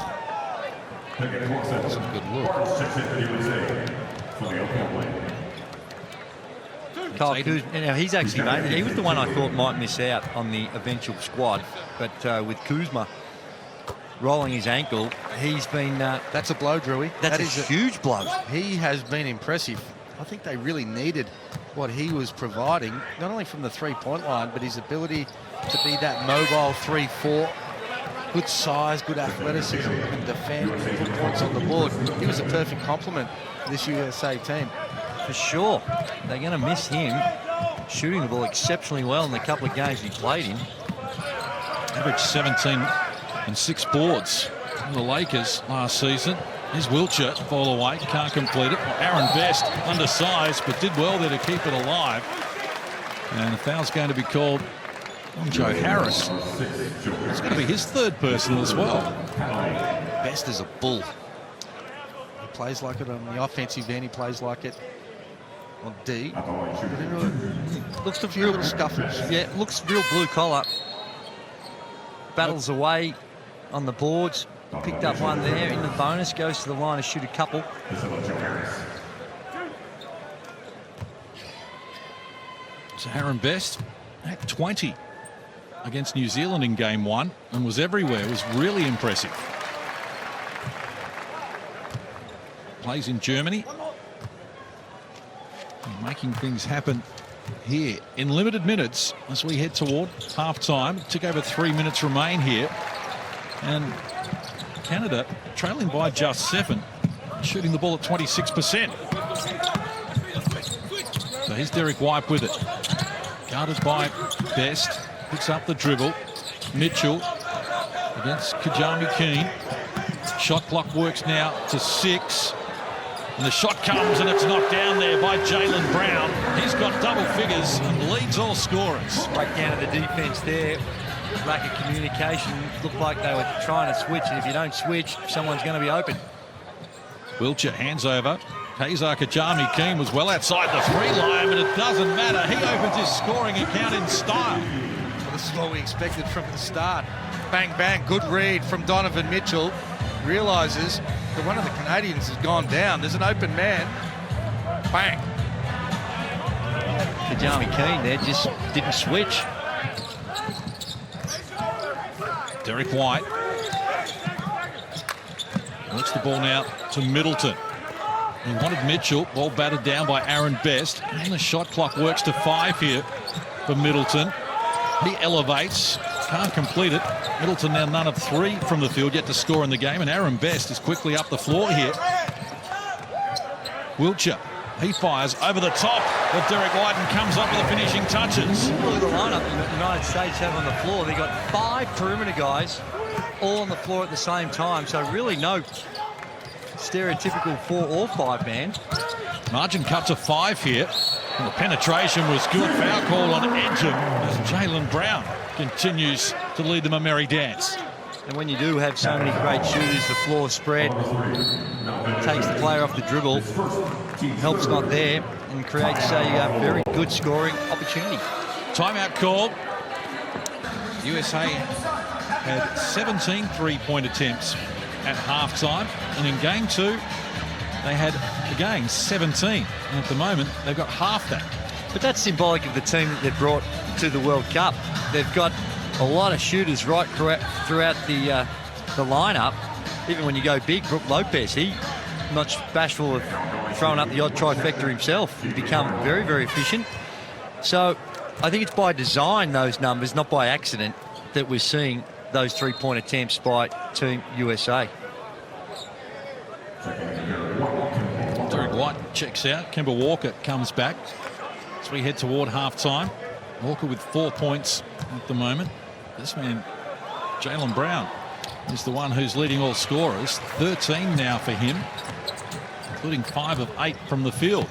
That's a good look. Kyle Kuzma, now he's actually made it. He was the one I thought might miss out on the eventual squad, but with Kuzma rolling his ankle, he's been... That's a blow, Drewy. That's a huge blow. He has been impressive. I think they really needed what he was providing, not only from the three-point line, but his ability to be that mobile 3-4. Good size, good athleticism, and defend, put points on the board. He was a perfect complement to this USA team. For sure. They're going to miss him shooting the ball exceptionally well in the couple of games he played in. Averaged 17 and 6 boards in the Lakers last season. Here's Wiltshire, fall away, can't complete it. Aaron Best, undersized, but did well there to keep it alive. And the foul's going to be called on Joe Harris. It's going to be his 3rd personal as well. Best is a bull. He plays like it on the offensive end. He plays like it on D. Looks a few little scuffles. Yeah, looks real blue collar. Battles away on the boards. Picked up one there in the bonus. Goes to the line to shoot a couple. So Aaron Best at 20 against New Zealand in game 1 and was everywhere. It was really impressive. Plays in Germany. And making things happen here in limited minutes as we head toward half-time. Took over 3 minutes remain here. And Canada trailing by just 7, shooting the ball at 26%. So here's Derek White with it. Guarded by Best. Picks up the dribble. Mitchell against Kajami Keane. Shot clock works now to 6. And the shot comes and it's knocked down there by Jaylen Brown. He's got double figures and leads all scorers. Breakdown of the defense there. Lack of communication. Looked like they were trying to switch, and if you don't switch, someone's going to be open. Wiltshire hands over. Hazar Kajami Keane was well outside the 3-line, but it doesn't matter. He opens his scoring account in style. Well, this is what we expected from the start. Bang, bang, good read from Donovan Mitchell. Realises that one of the Canadians has gone down. There's an open man. Bang. Kajami Keane there just didn't switch. Derek White works the ball now to Middleton. He wanted Mitchell. Ball batted down by Aaron Best. And the shot clock works to 5 here for Middleton. He elevates. Can't complete it. Middleton now none of 3 from the field yet to score in the game. And Aaron Best is quickly up the floor here. Wiltshire. He fires over the top of Derek White and comes up with the finishing touches. Look at the lineup the United States have on the floor. They've got 5 perimeter guys all on the floor at the same time. So really no stereotypical 4 or 5 man. Margin cut to 5 here. And the penetration was good. Foul call on Edgem as Jaylen Brown continues to lead them a merry dance. And when you do have so many great shooters, the floor spread takes the player off the dribble, help's not there, and creates a very good scoring opportunity. Timeout called. USA had 17 three-point attempts at halftime, and in game 2 they had again 17, and at the moment they've got half that. But that's symbolic of the team that they've brought to the World Cup. They've got a lot of shooters right throughout the lineup. Even when you go big, Brook Lopez, he's not bashful of throwing up the odd trifecta himself. He's become very, very efficient. So I think it's by design, those numbers, not by accident, that we're seeing those three-point attempts by Team USA. Derek White checks out. Kemba Walker comes back as we head toward halftime. Walker with 4 points at the moment. This man, Jaylen Brown, is the one who's leading all scorers. 13 now for him, including 5 of 8 from the field.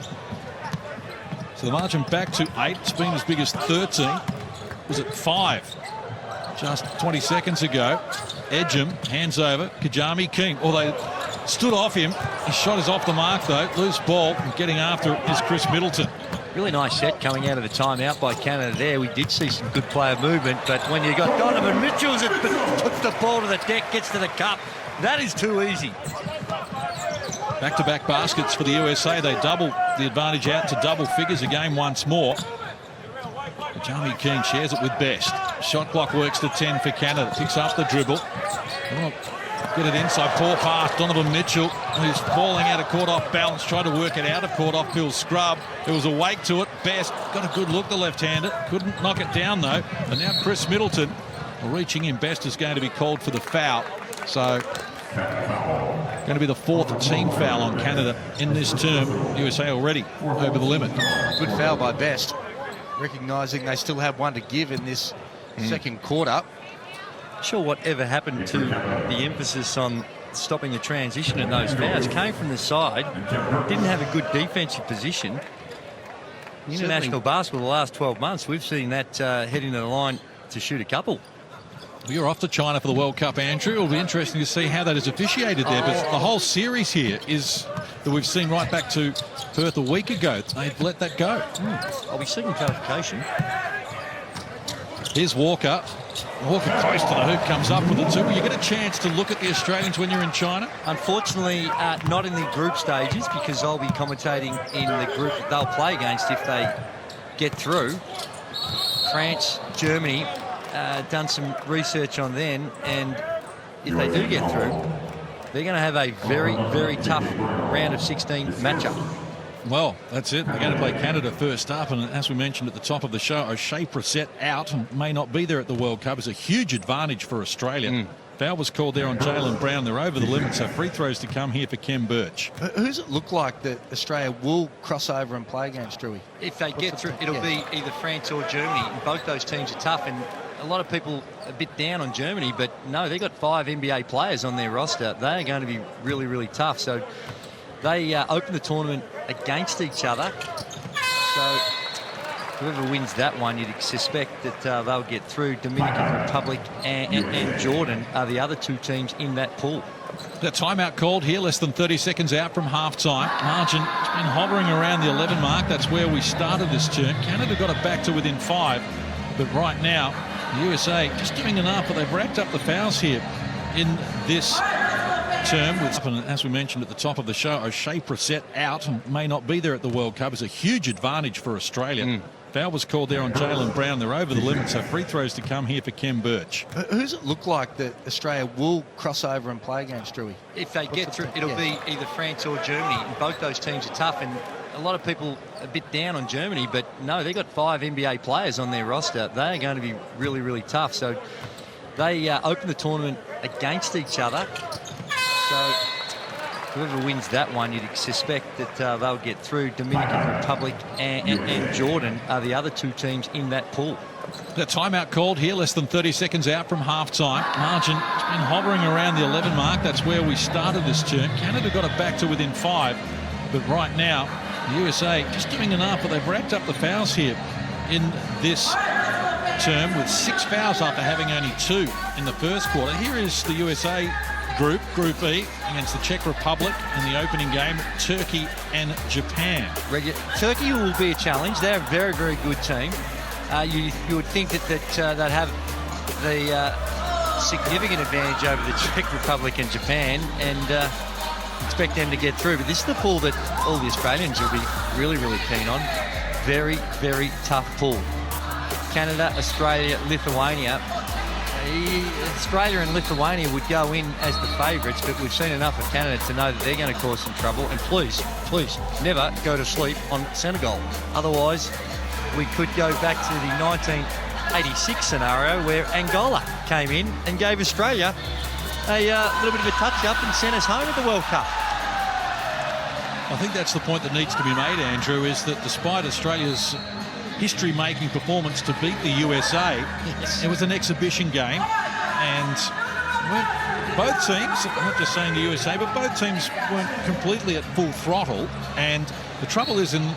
So the margin back to 8. It's been as big as 13. It was at 5 just 20 seconds ago. Edgem hands over. Kajami King. They stood off him. His shot is off the mark though. Loose ball, and getting after it is Chris Middleton. Really nice set coming out of the timeout by Canada there. We did see some good player movement, but when you got Donovan Mitchell that puts the ball to the deck, gets to the cup, that is too easy. Back-to-back baskets for the USA. They double the advantage out to double figures again once more. Jamie King shares it with Best. Shot clock works to 10 for Canada. Picks up the dribble. Get it inside. Poor pass. Donovan Mitchell, who's falling out of court off balance, tried to work it out of court off Phil Scrub. There was a wake to it. Best got a good look, the left-hander. Couldn't knock it down though. And now Chris Middleton reaching in. Best is going to be called for the foul. So going to be the 4th team foul on Canada in this term. USA already over the limit. Good foul by Best, recognising they still have one to give in this second quarter. Not sure whatever happened to the emphasis on stopping the transition in those fouls. Came from the side, didn't have a good defensive position. In international basketball the last 12 months, we've seen that head into the line to shoot a couple. You're off to China for the World Cup, Andrew. It'll be interesting to see how that is officiated there. But the whole series here is that we've seen right back to Perth a week ago. They've let that go. I'll be seeking clarification. Here's Walker. Walker close to the hoop, comes up with it too. Will you get a chance to look at the Australians when you're in China? Unfortunately, not in the group stages, because I'll be commentating in the group that they'll play against if they get through. France, Germany. Done some research on them, and if they do get through, they're going to have a very, very tough round of 16 matchup. Well, that's it. They're going to play Canada first up, and as we mentioned at the top of the show, O'Shea Brissett out and may not be there at the World Cup. It's a huge advantage for Australia. Foul was called there on Jaylen Brown. They're over the limit, so free throws to come here for Kem Birch. Who's it look like that Australia will cross over and play against, Drewy? If they get through, it'll be either France or Germany, and both those teams are tough, and a lot of people a bit down on Germany, but no, they've got 5 NBA players on their roster. They are going to be really, really tough. So they open the tournament against each other. So whoever wins that one, you'd suspect that they'll get through. Dominican Republic and Jordan are the other 2 teams in that pool. The timeout called here, less than 30 seconds out from halftime. Margin has been hovering around the 11 mark. That's where we started this term. Canada got it back to within 5, but right now the USA just doing enough, but they've racked up the fouls here in this term. And as we mentioned at the top of the show, O'Shea Brissett out and may not be there at the World Cup. It's a huge advantage for Australia. Foul was called there on Jaylen Brown. They're over the limit, so free throws to come here for Kem Birch. Who's it look like that Australia will cross over and play against, Drewy? If they get through, it'll be either France or Germany, and both those teams are tough, and a lot of people a bit down on Germany, but no, they've got 5 NBA players on their roster. They are going to be really, really tough. So they open the tournament against each other. So whoever wins that one, you'd suspect that they'll get through. Dominican Republic and Jordan are the other 2 teams in that pool. The timeout called here, less than 30 seconds out from halftime. Margin has been hovering around the 11 mark. That's where we started this term. Canada got it back to within 5, but right now the USA just doing enough, but they've racked up the fouls here in this term with 6 fouls after having only 2 in the first quarter. Here is the USA Group E, against the Czech Republic in the opening game, Turkey and Japan. Turkey will be a challenge. They're a very, very good team. You would think that they'd have the significant advantage over the Czech Republic and Japan, and expect them to get through. But this is the pool that all the Australians will be really, really keen on. Very, very tough pool. Canada, Australia, Lithuania. Australia and Lithuania would go in as the favourites, but we've seen enough of Canada to know that they're going to cause some trouble. And please, please, never go to sleep on Senegal. Otherwise, we could go back to the 1986 scenario where Angola came in and gave Australia a little bit of a touch-up and sent us home at the World Cup. I think that's the point that needs to be made, Andrew, is that despite Australia's history-making performance to beat the USA, Yes. it was an exhibition game, and both teams, I'm not just saying the USA, but both teams weren't completely at full throttle. And the trouble is in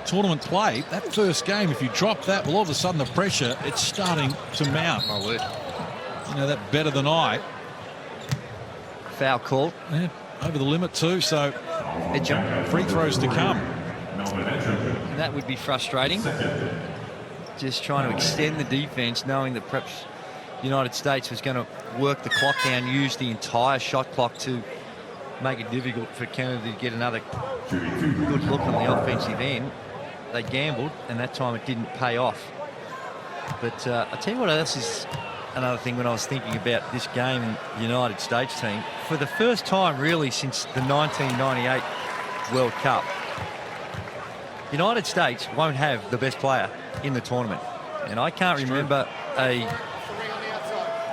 tournament play, that first game, if you drop that, well, all of a sudden the pressure, it's starting to mount. My word. You know that better than I. Foul call. Yeah, over the limit too, so Edger. free throws to come. That would be frustrating. Just trying to extend the defence, knowing that perhaps the United States was going to work the clock down, use the entire shot clock to make it difficult for Canada to get another good look on the offensive end. They gambled, and that time it didn't pay off. But I'll tell you what else is another thing when I was thinking about this game and the United States team. For the first time, really, since the 1998 World Cup, United States won't have the best player in the tournament. And I can't remember a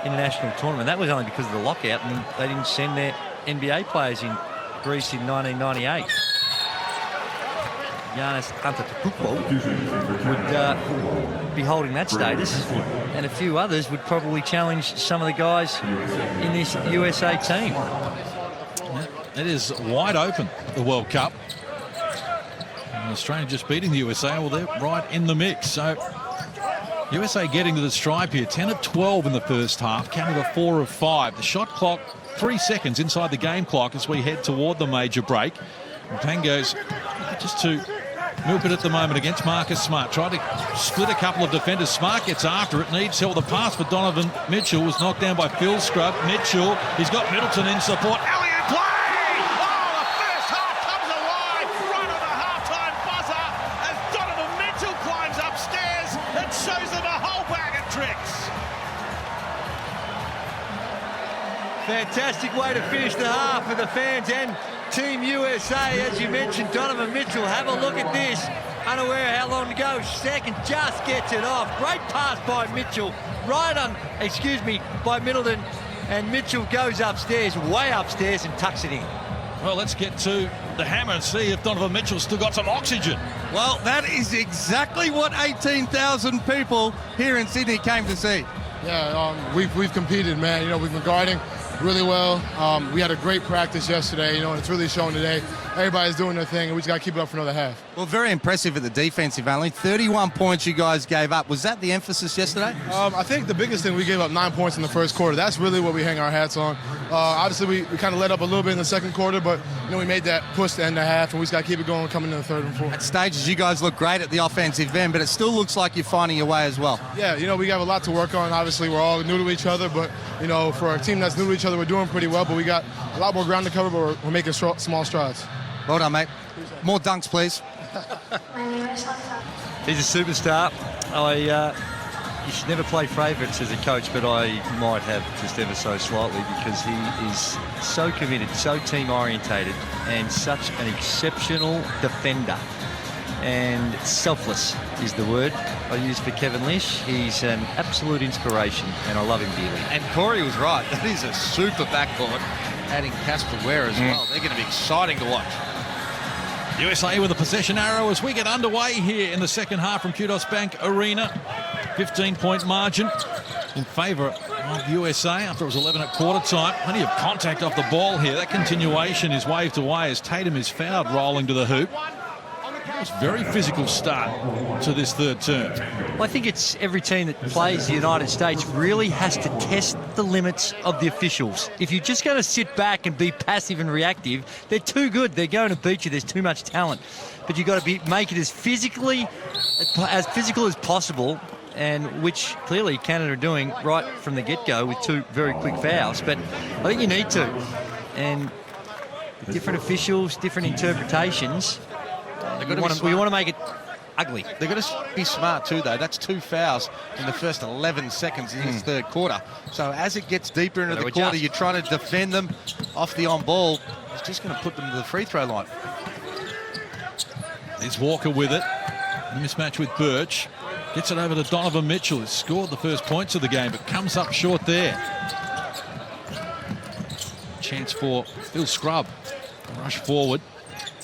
international tournament. That was only because of the lockout, and they didn't send their NBA players in Greece in 1998. Giannis Antetokounmpo would be holding that status, and a few others would probably challenge some of the guys in this USA team. It is wide open, the World Cup. And Australia just beating the USA. Well, they're right in the mix. So USA getting to the stripe here. 10 of 12 in the first half. Canada 4 of 5. The shot clock 3 seconds inside the game clock as we head toward the major break. And Pango's just to milk it at the moment against Marcus Smart. Tried to split a couple of defenders. Smart gets after it. Needs help. The pass for Donovan Mitchell was knocked down by Phil Scrub. Mitchell, he's got Middleton in support. Elliott play! Oh, the first half comes alive right on the halftime buzzer as Donovan Mitchell climbs upstairs and shows them a whole bag of tricks. Fantastic way to finish the half for the fans and Team USA. As you mentioned, Donovan Mitchell, have a look at this. Unaware how long to go. Second, just gets it off. Great pass by Mitchell. By Middleton. And Mitchell goes upstairs, way upstairs, and tucks it in. Well, let's get to the hammer and see if Donovan Mitchell's still got some oxygen. Well, that is exactly what 18,000 people here in Sydney came to see. Yeah, we've competed, man. You know, we've been guarding really well. We had a great practice yesterday, you know, and it's really showing today. Everybody's doing their thing, and we just got to keep it up for another half. Well, very impressive at the defensive only. 31 points you guys gave up. Was that the emphasis yesterday? I think the biggest thing, we gave up 9 points in the first quarter. That's really what we hang our hats on. Obviously, we kind of let up a little bit in the second quarter, but, you know, we made that push to end the half, and we just got to keep it going coming in the third and fourth. At stages, you guys look great at the offensive end, but it still looks like you're finding your way as well. Yeah, you know, we have a lot to work on. Obviously, we're all new to each other, but, you know, for a team that's new to each other, we're doing pretty well, but we got a lot more ground to cover, but we're making small strides. Well done, mate. More dunks, please. He's a superstar. You should never play favourites as a coach, but I might have just ever so slightly, because he is so committed, so team orientated, and such an exceptional defender. And selfless is the word I use for Kevin Lish. He's an absolute inspiration, and I love him dearly. And Corey was right. That is a super backcourt, adding Casper Ware as well. They're going to be exciting to watch. USA with a possession arrow as we get underway here in the second half from Kudos Bank Arena. 15-point margin in favour of USA after it was 11 at quarter time. Plenty of contact off the ball here. That continuation is waved away as Tatum is fouled rolling to the hoop. It was a very physical start to this third term. Well, I think it's every team that plays the United States really has to test the limits of the officials. If you're just going to sit back and be passive and reactive, they're too good. They're going to beat you. There's too much talent. But you've got to make it as physical as possible, and which clearly Canada are doing right from the get-go with 2 very quick fouls. But I think you need to. And different officials, different interpretations. We want to make it ugly. They're going to be smart too, though. That's 2 fouls in the first 11 seconds in this third quarter. So as it gets deeper into the quarter, you're trying to defend them off the on-ball. It's just going to put them to the free throw line. There's Walker with it. Mismatch with Birch. Gets it over to Donovan Mitchell, who's scored the first points of the game, but comes up short there. Chance for Phil Scrubb. Rush forward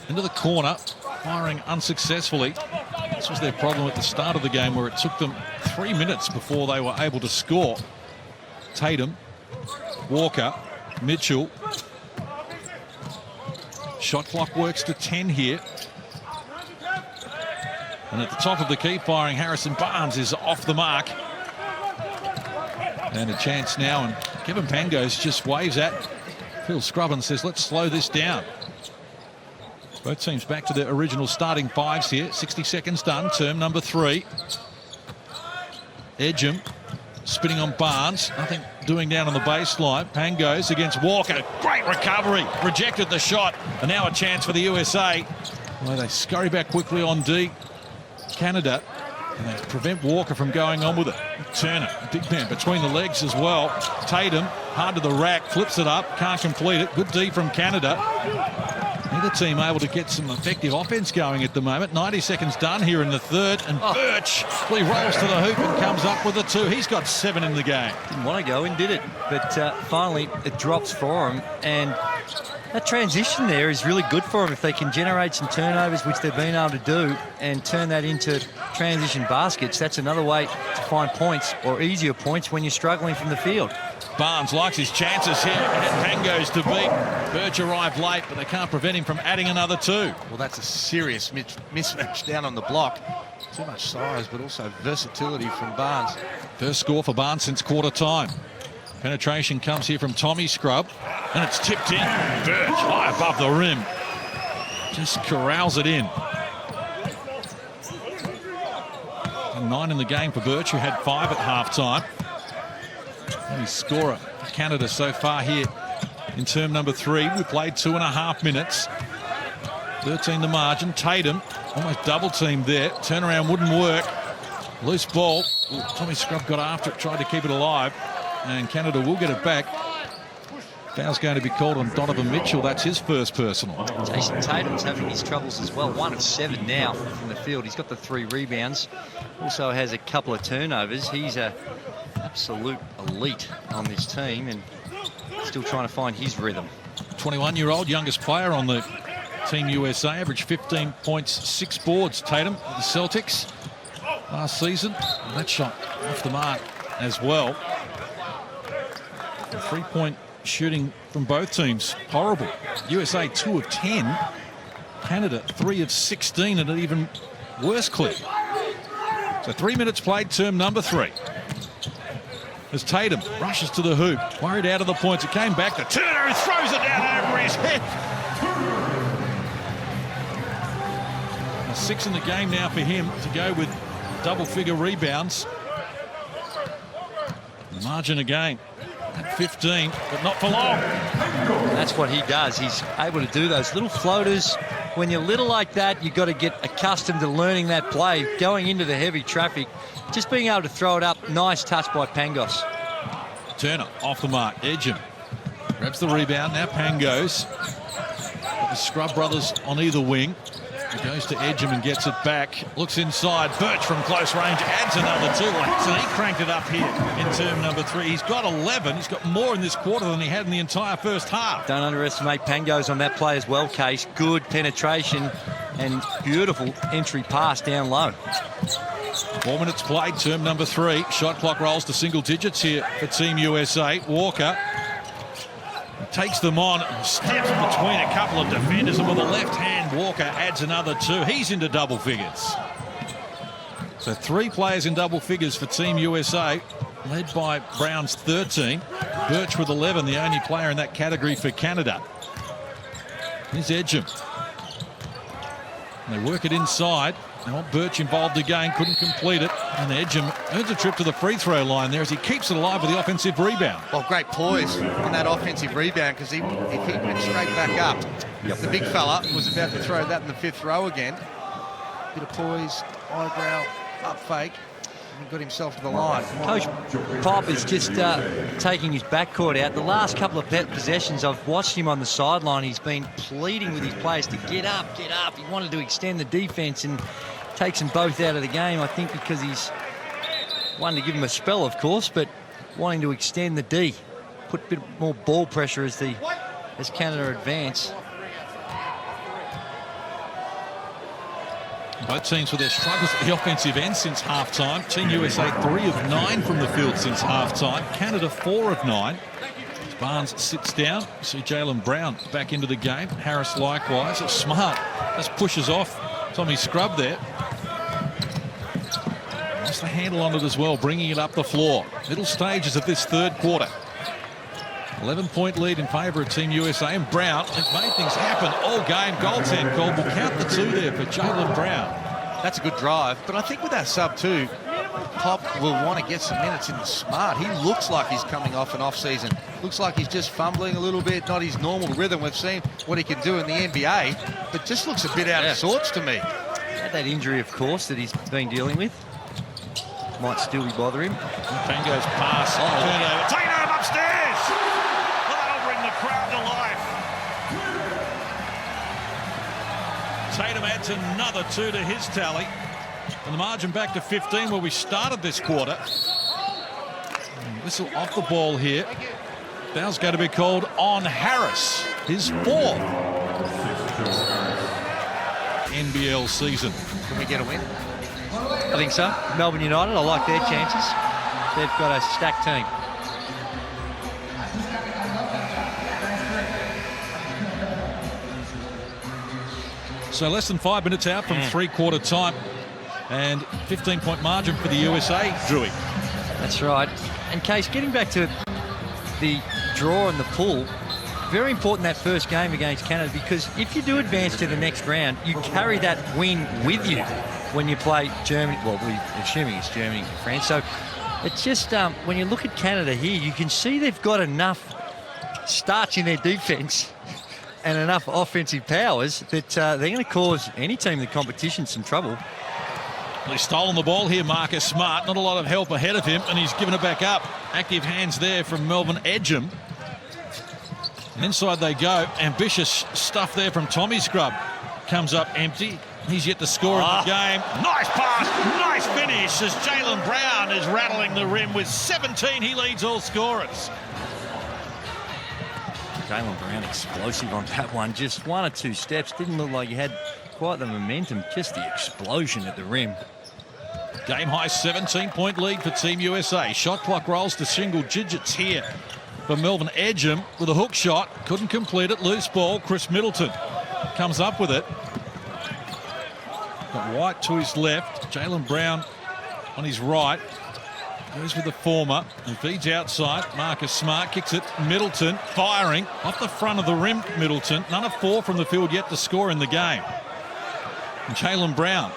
into the corner, firing unsuccessfully. This was their problem at the start of the game, where it took them 3 minutes before they were able to score. Tatum, Walker, Mitchell. Shot clock works to 10 here. And at the top of the key, firing Harrison Barnes is off the mark. And a chance now, and Kevin Pangos just waves at Phil Scrubb and says, let's slow this down. Both teams back to their original starting 5s here. 60 seconds done, term number 3. Edgem spinning on Barnes. Nothing doing down on the baseline. Pangos against Walker. Great recovery. Rejected the shot. And now a chance for the USA. Well, they scurry back quickly on D. Canada, and they prevent Walker from going on with it. Turner, big man between the legs as well. Tatum, hard to the rack, flips it up, can't complete it. Good D from Canada. Neither team able to get some effective offense going at the moment. 90 seconds done here in the third, and Birch rolls to the hoop and comes up with a 2. He's got 7 in the game. Didn't want to go in, did it? But finally, it drops for him, and that transition there is really good for them if they can generate some turnovers, which they've been able to do, and turn that into transition baskets. That's another way to find points, or easier points, when you're struggling from the field. Barnes likes his chances here. Pangos to beat. Birch arrived late, but they can't prevent him from adding another 2. Well, that's a serious mismatch down on the block. Too much size, but also versatility from Barnes. First score for Barnes since quarter time. Penetration comes here from Tommy Scrubb, and it's tipped in. Birch high above the rim. Just corrals it in. And 9 in the game for Birch, who had 5 at halftime. Only scorer for Canada so far here in term number 3. We played 2.5 minutes. 13 the margin. Tatum almost double teamed there. Turnaround wouldn't work. Loose ball. Ooh, Tommy Scrubb got after it, tried to keep it alive. And Canada will get it back. Foul's going to be called on Donovan Mitchell. That's his first personal. Jason Tatum's having his troubles as well. 1 of 7 now from the field. He's got the 3 rebounds. Also has a couple of turnovers. He's an absolute elite on this team, and still trying to find his rhythm. 21-year-old, youngest player on the Team USA. Averaged 15 points, 6 boards. Tatum, the Celtics last season. And that shot off the mark as well. 3-point shooting from both teams, horrible. USA 2 of 10, Canada 3 of 16 at an even worse clip. So 3 minutes played, term number 3. As Tatum rushes to the hoop, worried out of the points. It came back to Turner, who throws it down over his head. 6 in the game now for him to go with double-figure rebounds. The margin again at 15, but not for long. That's what he does. He's able to do those little floaters. When you're little like that, you've got to get accustomed to learning that play, going into the heavy traffic, just being able to throw it up. Nice touch by Pangos. Turner off the mark. Edgem grabs the rebound. Now Pangos. Got the Scrubb brothers on either wing. He goes to Edgem and gets it back. Looks inside. Birch from close range adds another 2. So he cranked it up here in term number 3. He's got 11. He's got more in this quarter than he had in the entire first half. Don't underestimate Pangos on that play as well, Case. Good penetration and beautiful entry pass down low. 4 minutes played, term number 3. Shot clock rolls to single digits here for Team USA. Walker takes them on, steps between a couple of defenders, and with a left hand Walker adds another 2. He's into double figures. So 3 players in double figures for Team USA, led by Brown's 13. Birch with 11, the only player in that category for Canada. Here's Edgem. They work it inside. They want Birch involved again, couldn't complete it. And Edgem earns a trip to the free throw line there as he keeps it alive with the offensive rebound. Well, great poise in that offensive rebound, because if he went straight back up, the big fella was about to throw that in the 5th row again. Bit of poise, eyebrow, up fake. He got himself to the line. Coach Pop is just taking his backcourt out. The last couple of possessions, I've watched him on the sideline. He's been pleading with his players to get up, get up. He wanted to extend the defense and takes them both out of the game, I think, because he's wanting to give them a spell, of course, but wanting to extend the D, put a bit more ball pressure as Canada advance. Both teams with their struggles at the offensive end since halftime. Team USA 3 of 9 from the field since halftime. Canada 4 of 9. As Barnes sits down, you see Jaylen Brown back into the game. Harris likewise. It's Smart just pushes off Tommy Scrub there. Lost the handle on it as well, bringing it up the floor. Middle stages of this 3rd quarter. 11-point lead in favour of Team USA, and Brown has made things happen all game. Goaltend called. We'll count the 2 there for Jaylen Brown. That's a good drive, but I think with that sub too, Pop will want to get some minutes into Smart. He looks like he's coming off an off-season. Looks like he's just fumbling a little bit, not his normal rhythm. We've seen what he can do in the NBA, but just looks a bit out of sorts to me. Had that injury, of course, that he's been dealing with. Might still be bothering him. Pango's pass. Turnover. Taken him upstairs. Well, that'll bring the crowd to life. Tatum adds another 2 to his tally. And the margin back to 15 where we started this quarter. Whistle off the ball here. Foul's going to be called on Harris. His 4th NBL season. Can we get a win? I think so. Melbourne United, I like their chances. They've got a stacked team. So less than 5 minutes out from 3-quarter time. And 15-point margin for the USA, Drewy. That's right. And Case, getting back to the draw and the pull, very important that first game against Canada, because if you do advance to the next round, you carry that win with you when you play Germany. Well, we're assuming it's Germany and France. So it's just, when you look at Canada here, you can see they've got enough starch in their defense and enough offensive powers that they're going to cause any team in the competition some trouble. He's stolen the ball here, Marcus Smart. Not a lot of help ahead of him, and he's given it back up. Active hands there from Melvin Edgem. And inside they go. Ambitious stuff there from Tommy Scrub. Comes up empty. He's yet to score in the game. Nice pass, nice finish as Jaylen Brown is rattling the rim with 17. He leads all scorers. Jaylen Brown explosive on that one. Just 1 or 2 steps. Didn't look like he had quite the momentum. Just the explosion at the rim. Game high 17-point lead for Team USA. Shot clock rolls to single digits here for Melvin Edgem with a hook shot. Couldn't complete it. Loose ball. Chris Middleton comes up with it. Got White to his left. Jaylen Brown on his right. Goes with the former and feeds outside. Marcus Smart kicks it. Middleton firing off the front of the rim. Middleton. None of 4 from the field yet to score in the game. And Jaylen Brown.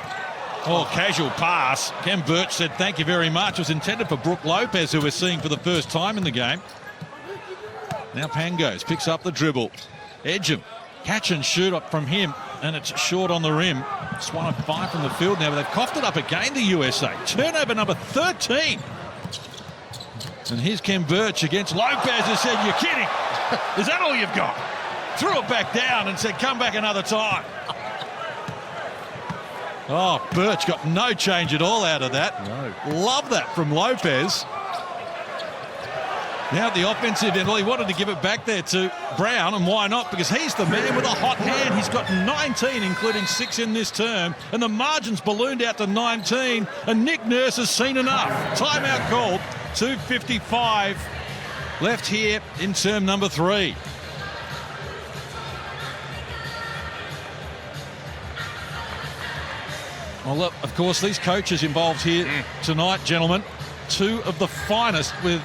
Oh, casual pass. Ken Birch said thank you very much. It was intended for Brook Lopez, who we're seeing for the first time in the game. Now Pangos picks up the dribble. Edgem. Catch and shoot up from him. And it's short on the rim. It's 1 of 5 from the field now, but they've coughed it up again, the USA. Turnover number 13. And here's Ken Birch against Lopez, who said, "You're kidding. Is that all you've got?" Threw it back down and said, "Come back another time." Oh, Birch got no change at all out of that. No. Love that from Lopez. Now at the offensive end, well, he wanted to give it back there to Brown, and why not? Because he's the man with a hot hand. He's got 19, including 6 in this term, and the margin's ballooned out to 19, and Nick Nurse has seen enough. Timeout called. 2:55 left here in term number 3. Well, look, of course, these coaches involved here tonight, gentlemen, two of the finest. With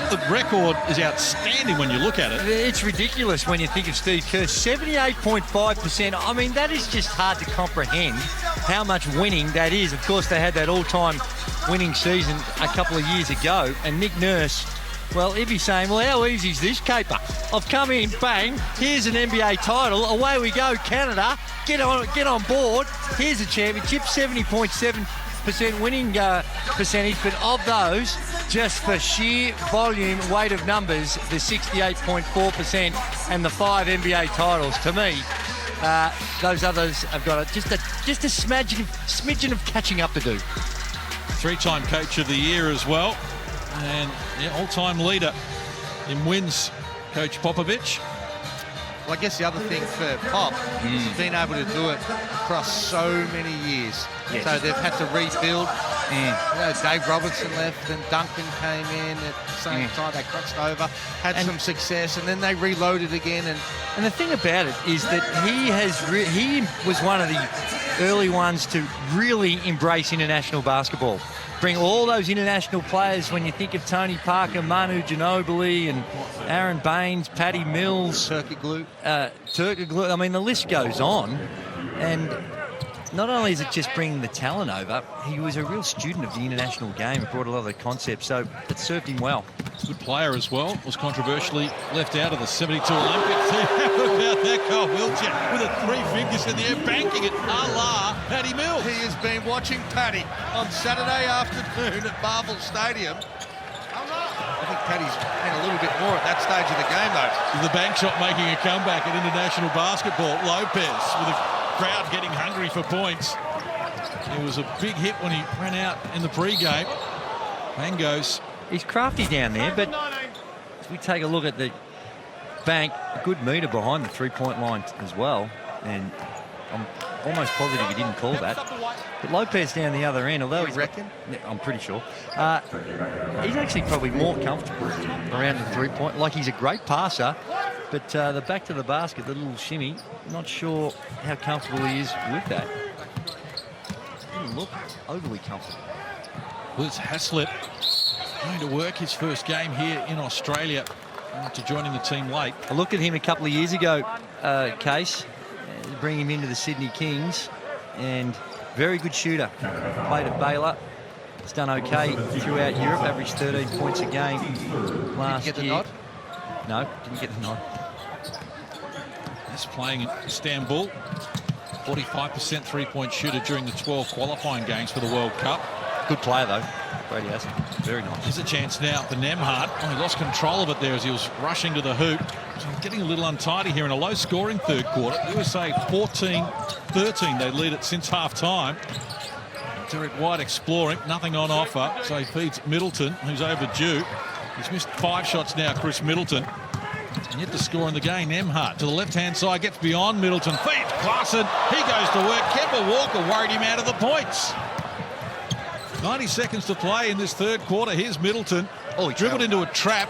the record is outstanding when you look at it. It's ridiculous when you think of Steve Kerr. 78.5%. I mean, that is just hard to comprehend how much winning that is. Of course, they had that all-time winning season a couple of years ago. And Nick Nurse, well, he'd be saying, well, how easy is this caper? I've come in, bang, here's an NBA title. Away we go, Canada. Get on board. Here's a championship, 70.7% winning percentage, but of those, just for sheer volume, weight of numbers, the 68.4% and the 5 NBA titles. To me, those others have got just a smidgen of catching up to do. 3-time Coach of the Year as well, and all-time leader in wins, Coach Popovich. Well, I guess the other thing for Pop is being able to do it across so many years. Yes. So they've had to rebuild. You know, Dave Robinson left and Duncan came in at the same time. They crossed over, had some success, and then they reloaded again. And the thing about it is that he was one of the early ones to really embrace international basketball. Bring all those international players. When you think of Tony Parker, Manu Ginobili, and Aaron Baines, Patty Mills, Turkoglu. I mean, the list goes on. And not only is it just bringing the talent over, he was a real student of the international game and brought a lot of the concepts, so it served him well. Good player as well. Was controversially left out of the 72 Olympics. How about that, Kyle Wiltshire with the 3 fingers in the air, banking it a la Patty Mills. He has been watching Patty on Saturday afternoon at Marvel Stadium. I think Patty's been a little bit more at that stage of the game, though. The bank shot making a comeback at international basketball. Lopez with a crowd getting hungry for points. It was a big hit when he ran out in the pre-game. Mangos. He's crafty down there, but if we take a look at the bank, a good metre behind the three-point line as well, and I'm almost positive he didn't call that. But Lopez down the other end, although You reckon? I'm pretty sure, he's actually probably more comfortable around the three-point. Like, he's a great passer, but the back to the basket, the little shimmy, not sure how comfortable he is with that. Didn't look overly comfortable. Lutz Haslip going to work his first game here in Australia after joining the team late. I looked at him a couple of years ago, Case, bring him into the Sydney Kings, and very good shooter. Played at Baylor. He's done okay throughout Europe, averaged 13 points a game last year. Did you get the nod? No, didn't get the nod. He's playing in Istanbul. 45% three-point shooter during the 12 qualifying games for the World Cup. Good player, though. Brady has. Very nice. There's a chance now for Nemhard. Oh, he lost control of it there as he was rushing to the hoop. So getting a little untidy here in a low-scoring third quarter. USA 14-13. They lead it since half-time. Derek White exploring. Nothing on offer. So he feeds Middleton, who's overdue. He's missed 5 shots now, Chris Middleton. And yet to score in the game, Nemhard to the left-hand side, gets beyond Middleton. Feeds Clarkson. He goes to work. Kemba Walker worried him out of the points. 90 seconds to play in this third quarter. Here's Middleton. Oh, he dribbled into a trap.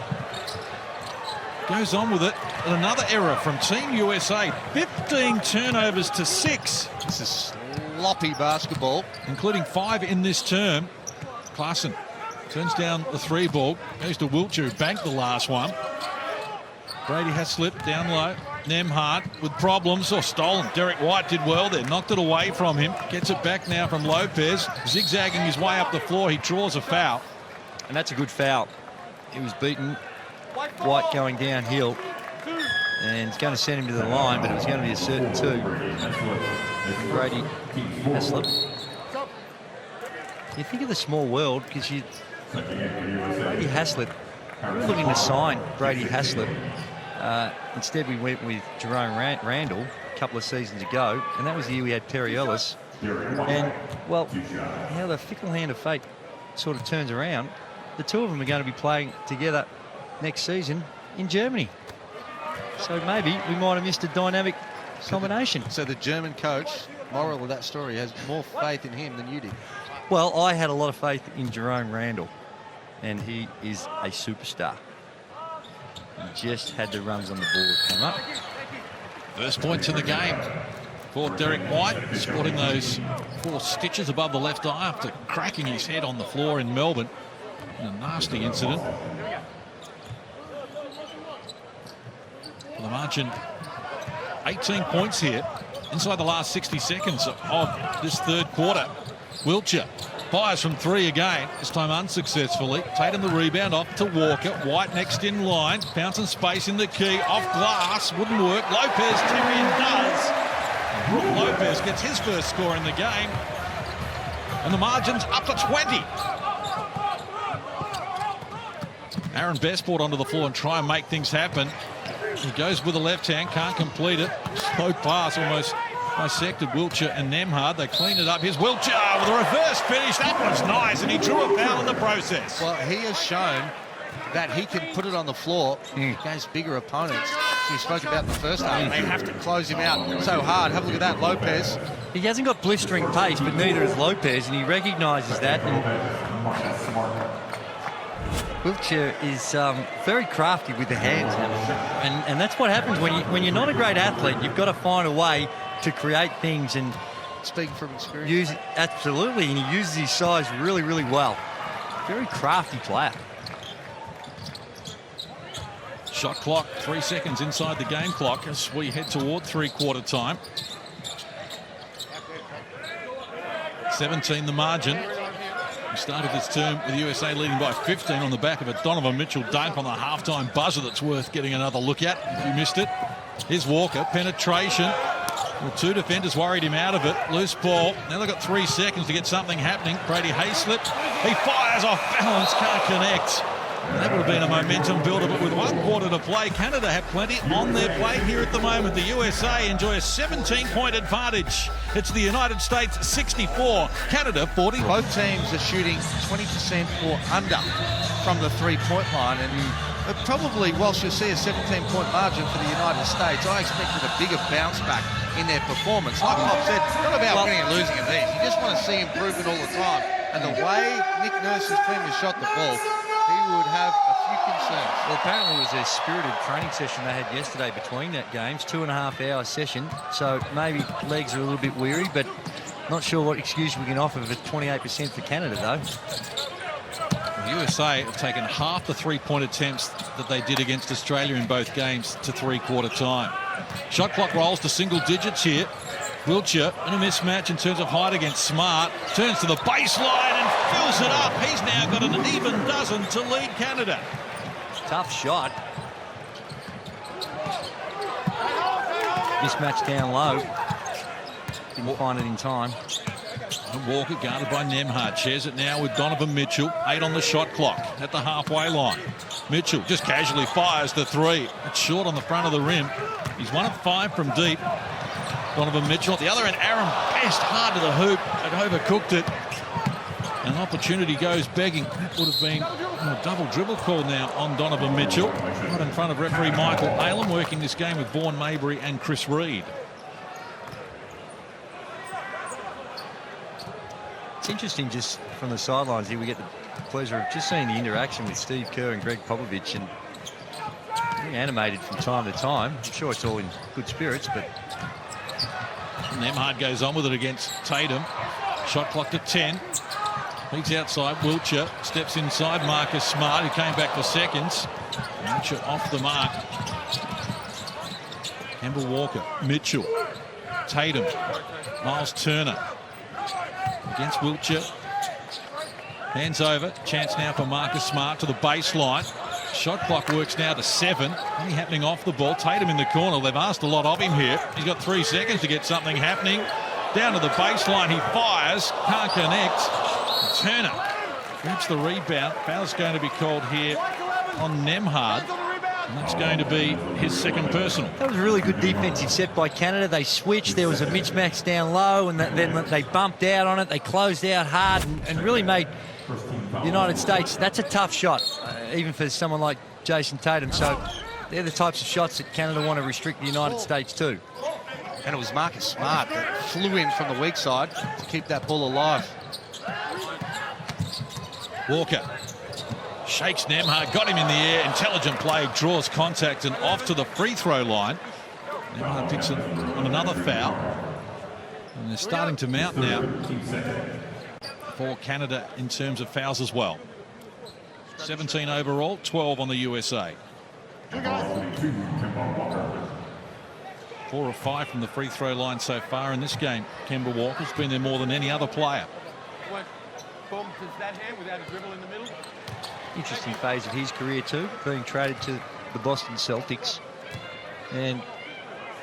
Goes on with it. And another error from Team USA. 15 turnovers to 6. This is sloppy basketball. Including 5 in this term. Clarkson turns down the 3 ball. Goes to Wiltshire, who banked the last one. Brady has slipped down low. Nemhard with problems, or stolen. Derek White did well there, knocked it away from him. Gets it back now from Lopez, zigzagging his way up the floor. He draws a foul. And that's a good foul. He was beaten. White going downhill. And it's going to send him to the line, but it was going to be a certain 2. Brady Haslip. You think of the small world, because Brady Haslip, we're looking to sign Brady Haslip. Instead, we went with Jerome Randall a couple of seasons ago, and that was the year we had Perry Ellis. And, well, how the fickle hand of fate sort of turns around, the two of them are going to be playing together next season in Germany. So maybe we might have missed a dynamic combination. So the German coach, moral of that story, has more faith in him than you did. Well, I had a lot of faith in Jerome Randall, and he is a superstar. He just had the runs on the board come up. First points in the game for Derek White, sporting those 4 stitches above the left eye after cracking his head on the floor in Melbourne in a nasty incident. For the margin, 18 points here inside the last 60 seconds of this third quarter. Wiltshire fires from 3 again, this time unsuccessfully. Tatum the rebound off to Walker. White next in line. Found some space in the key. Off glass. Wouldn't work. Lopez Tyrion does. And Brook Lopez gets his first score in the game. And the margin's up to 20. Aaron Best brought onto the floor and try and make things happen. He goes with the left hand. Can't complete it. Slow pass almost dissected Wiltshire and Nemhard. They clean it up. Here's Wiltshire with a reverse finish. That was nice, and he drew a foul in the process. Well, he has shown that he can put it on the floor against bigger opponents. So you spoke about in the first half. They have to close him out so hard. Have a look at that, Lopez. He hasn't got blistering pace, but neither has Lopez, and he recognises that. And Wiltshire is very crafty with the hands, and that's what happens when you're not a great athlete. You've got to find a way to create things and speaking from experience. Use it absolutely, and he uses his size really, really well. Very crafty player. Shot clock, 3 seconds inside the game clock as we head toward three-quarter time. 17 the margin. We started this term with the USA leading by 15 on the back of a Donovan Mitchell dunk on the halftime buzzer that's worth getting another look at if you missed it. Here's Walker, penetration. The 2 defenders worried him out of it. Loose ball. Now they've got 3 seconds to get something happening. Brady Hayslip. He fires off balance, can't connect. And that would have been a momentum builder, but with 1 quarter to play, Canada have plenty on their plate here at the moment. The USA enjoy a 17-point advantage. It's the United States 64, Canada 40. Both teams are shooting 20% or under from the three-point line, and probably, whilst you'll see a 17-point margin for the United States, I expected a bigger bounce back in their performance. Like Bob said, not about winning and losing in these. You just want to see improvement all the time. And the way Nick Nurse's team has shot the ball, he would have a few concerns. Well, apparently it was a spirited training session they had yesterday between that games, 2.5-hour session. So maybe legs are a little bit weary, but not sure what excuse we can offer for 28% for Canada, though. The USA have taken half the three-point attempts that they did against Australia in both games to three-quarter time. Shot clock rolls to single digits here. Wiltshire in a mismatch in terms of height against Smart. Turns to the baseline and fills it up. He's now got an even dozen to lead Canada. Tough shot. Mismatch down low. Didn't find it in time. And Walker guarded by Nemhard. Shares it now with Donovan Mitchell. 8 on the shot clock at the halfway line. Mitchell just casually fires the 3. It's short on the front of the rim. He's 1 of 5 from deep. Donovan Mitchell at the other end. Aaron Best hard to the hoop and overcooked it. An opportunity goes begging. That would have been a double dribble call now on Donovan Mitchell. Right in front of referee Michael Allen, working this game with Vaughan Mabry and Chris Reed. It's interesting just from the sidelines here. We get the pleasure of just seeing the interaction with Steve Kerr and Greg Popovich, and being animated from time to time. I'm sure it's all in good spirits, but Nemhard goes on with it against Tatum. Shot clock to 10. He's outside. Wiltshire steps inside Marcus Smart, who came back for seconds. Wiltshire off the mark. Kemba Walker. Mitchell. Tatum. Miles Turner. Against Wiltshire. Hands over. Chance now for Marcus Smart to the baseline. Shot clock works now to 7. Only happening off the ball. Tatum in the corner. They've asked a lot of him here. He's got 3 seconds to get something happening. Down to the baseline. He fires. Can't connect. Turner grabs the rebound. Foul's going to be called here on Nemhard. And that's going to be his second personal. that was a really good defensive set by Canada. They switched. There was a mismatch down low, and then they bumped out on it. They closed out hard and really made the United States. That's a tough shot, even for someone like Jason Tatum. So they're the types of shots that Canada want to restrict the United States to. And it was Marcus Smart that flew in from the weak side to keep that ball alive. Walker shakes Nemhard, got him in the air. Intelligent play, draws contact and off to the free throw line. Nemhard picks it on another foul. And they're starting to mount now for Canada in terms of fouls as well. 17 overall, 12 on the USA. 4 of 5 from the free throw line so far in this game. Kemba Walker's been there more than any other player. Interesting phase of his career too, being traded to the Boston Celtics. And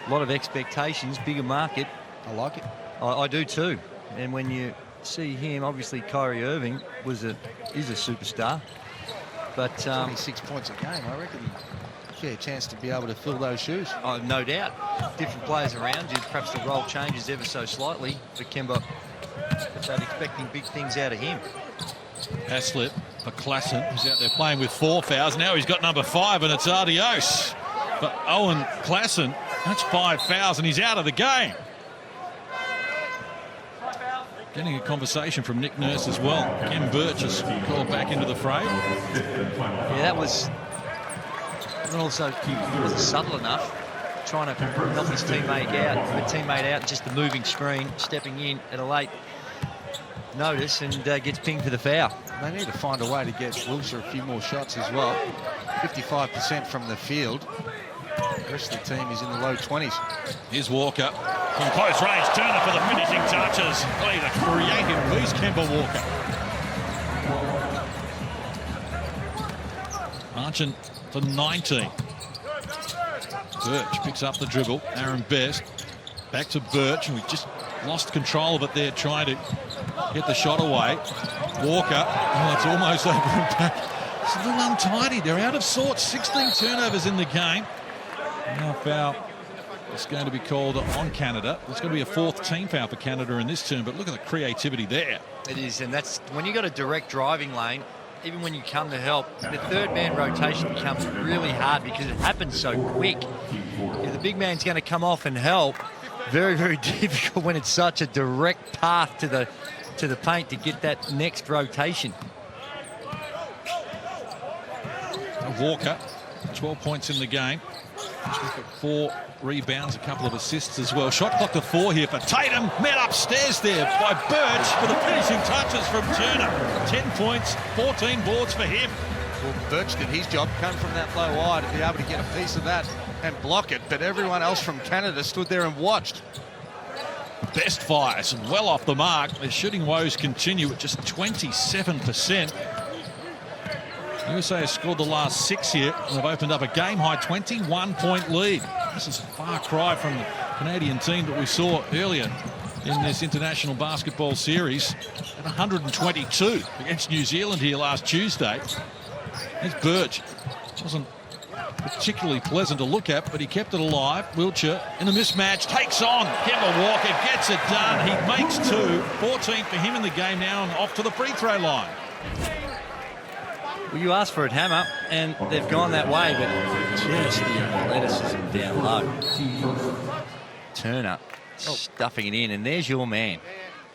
a lot of expectations, bigger market. I like it. I do too. And when you see him, obviously Kyrie Irving is a superstar. But 26 points a game, I reckon. Yeah, a chance to be able to fill those shoes. Oh, no doubt. Different players around you. Perhaps the role changes ever so slightly for Kemba. But they're expecting big things out of him. Haslett for Klassen, who's out there playing with 4 fouls. Now he's got number 5, and it's adios. But Owen Klassen, that's 5 fouls, and he's out of the game. Getting a conversation from Nick Nurse as well. Ken Birch has called back into the frame. Yeah, that was... And also, he wasn't subtle enough, trying to help his teammate out, just the moving screen, stepping in at a late notice, and gets pinged for the foul. They need to find a way to get Wilshire a few more shots as well. 55% from the field. The rest of the team is in the low 20s. Here's Walker from close range. Turner for the finishing touches. Oh, he's a creative beast, Kemba Walker. Archon for 19. Birch picks up the dribble. Aaron Best back to Birch, and we just lost control of it there, trying to get the shot away. Walker, oh, it's almost over and back. It's a little untidy. They're out of sorts. 16 turnovers in the game. Now foul is going to be called on Canada. It's going to be a 4th team foul for Canada in this turn, but look at the creativity there. It is, and that's when you got a direct driving lane. Even when you come to help, the third man rotation becomes really hard because it happens so quick. If the big man's going to come off and help, very, very difficult when it's such a direct path to the paint to get that next rotation. Walker, 12 points in the game. He's got 4 rebounds, a couple of assists as well. Shot clock to 4 here for Tatum. Met upstairs there by Birch for the finishing touches from Turner. 10 points, 14 boards for him. Well, Birch did his job, come from that low eye to be able to get a piece of that and block it, but everyone else from Canada stood there and watched. Best fires well off the mark. Their shooting woes continue at just 27%. USA has scored the last 6 here, and they've opened up a game-high 21-point lead. This is a far cry from the Canadian team that we saw earlier in this international basketball series at 122 against New Zealand here last Tuesday. There's Birch. Wasn't particularly pleasant to look at, but he kept it alive. Wiltshire in a mismatch, takes on Kemba Walker, gets it done. He makes 2. 14 for him in the game now, and off to the free throw line. Well, you asked for it, Hammer, and they've gone that way, but just the athleticism down low. Turner stuffing it in, and there's your man.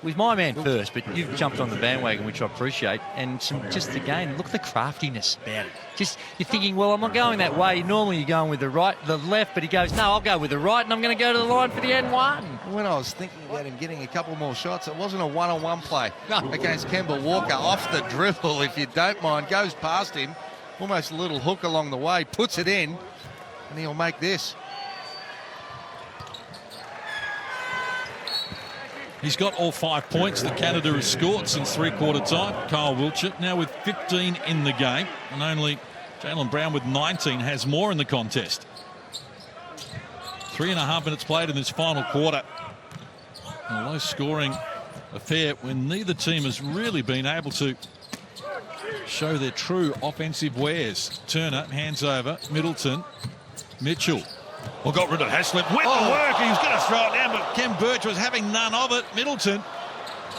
He was my man first, but you've jumped on the bandwagon, which I appreciate. And just again, look at the craftiness about it. Just you're thinking, well, I'm not going that way. Normally you're going with the right, the left, but he goes, no, I'll go with the right, and I'm going to go to the line for the N1. When I was thinking about him getting a couple more shots, it wasn't a one-on-one play against Kemba Walker off the dribble, if you don't mind. Goes past him, almost a little hook along the way, puts it in, and he'll make this. He's got all 5 points that Canada has scored since three-quarter time. Kyle Wiltshire now with 15 in the game, and only Jaylen Brown with 19 has more in the contest. 3.5 minutes played in this final quarter. A low-scoring affair when neither team has really been able to show their true offensive wares. Turner hands over, Middleton, Mitchell. Well, got rid of Haslett with the work. He was going to throw it down, but Ken Birch was having none of it. Middleton,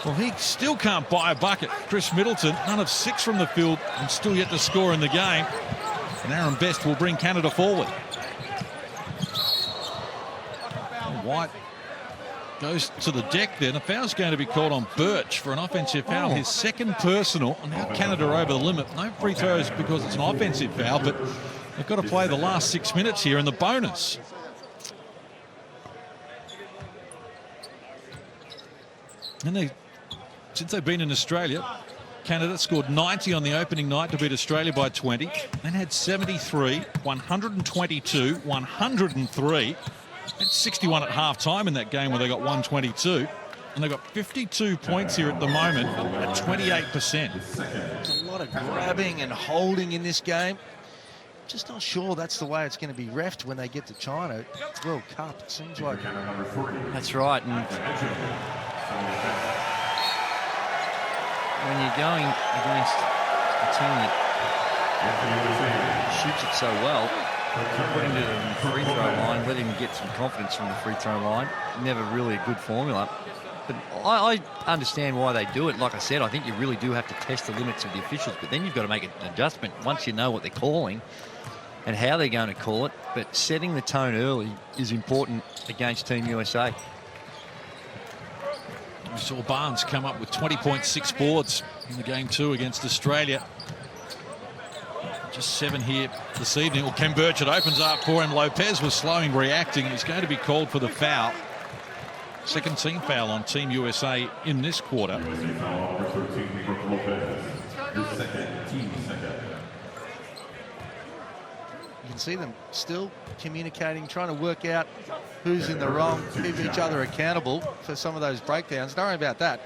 well, he still can't buy a bucket. Chris Middleton, none of 6 from the field and still yet to score in the game. And Aaron Best will bring Canada forward. White goes to the deck there. And a foul's going to be called on Birch for an offensive foul. His second personal. And now Canada over the limit. No free throws because it's an offensive foul, but they've got to play the last 6 minutes here in the bonus. And since they've been in Australia, Canada scored 90 on the opening night to beat Australia by 20, then had 73, 122, 103, and 61 at half-time in that game where they got 122. And they've got 52 points here at the moment at 28%. There's a lot of grabbing and holding in this game. Just not sure that's the way it's going to be reffed when they get to China. World Cup, it seems like. That's right. And when you're going against a team that shoots it so well, putting it in the free throw line, letting him get some confidence from the free throw line, never really a good formula. But I understand why they do it. Like I said, I think you really do have to test the limits of the officials, but then you've got to make an adjustment once you know what they're calling and how they're going to call it. But setting the tone early is important against Team USA. We saw Barnes come up with 20.6 boards in the game 2 against Australia. Just 7 here this evening. Well, Ken Burchett opens up for him. Lopez was slowing, reacting. He's going to be called for the foul. Second team foul on Team USA in this quarter. You can see them still communicating, trying to work out who's in the wrong, keep each other accountable for some of those breakdowns. Don't worry about that.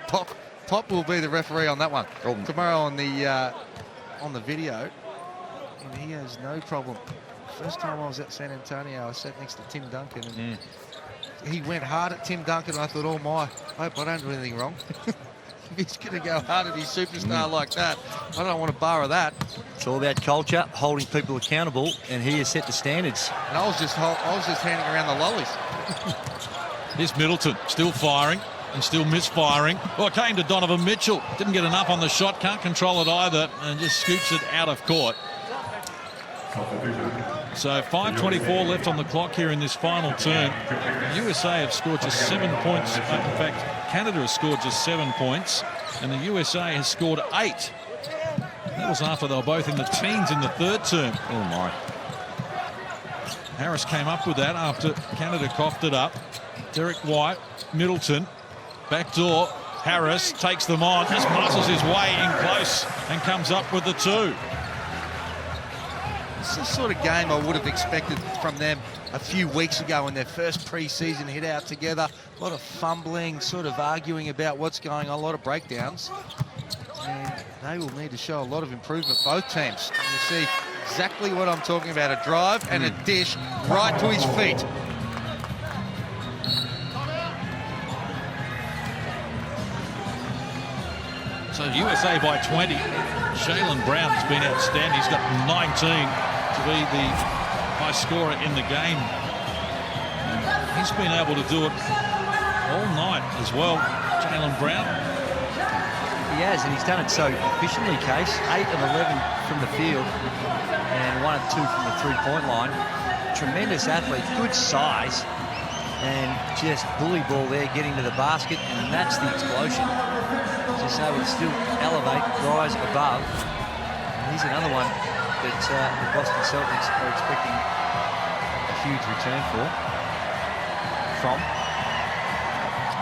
Pop will be the referee on that one tomorrow on the video, and he has no problem. First time I was at San Antonio, I sat next to Tim Duncan, and he went hard at Tim Duncan. I thought, oh my, I hope I don't do anything wrong. If he's going to go hard at his superstar like that, I don't want to borrow that. It's all about culture, holding people accountable, and he has set the standards. And I was just handing around the lollies. Here's Middleton, still firing and still misfiring. Well, it came to Donovan Mitchell. Didn't get enough on the shot, can't control it either, and just scoops it out of court. So 5:24 left on the clock here in this final turn. The USA have scored just 7 points. In fact, Canada has scored just 7 points, and the USA has scored 8. That was after they were both in the teens in the third term. Oh my. Harris came up with that after Canada coughed it up. Derek White, Middleton, backdoor. Harris takes them on, just muscles his way in close and comes up with the 2. It's the sort of game I would have expected from them a few weeks ago in their first pre-season hit out together. A lot of fumbling, sort of arguing about what's going on, a lot of breakdowns. And they will need to show a lot of improvement, both teams. And you see exactly what I'm talking about, a drive and a dish right to his feet. So USA by 20. Jaylen Brown has been outstanding. He's got 19 to be the high scorer in the game. He's been able to do it all night as well. Jaylen Brown. He has, and he's done it so efficiently, Case. 8 of 11 from the field and 1 of 2 from the three-point line. Tremendous athlete, good size, and just bully ball there, getting to the basket, and that's the explosion. Just able to still elevate, rise above. And he's another one that the Boston Celtics are expecting a huge return from.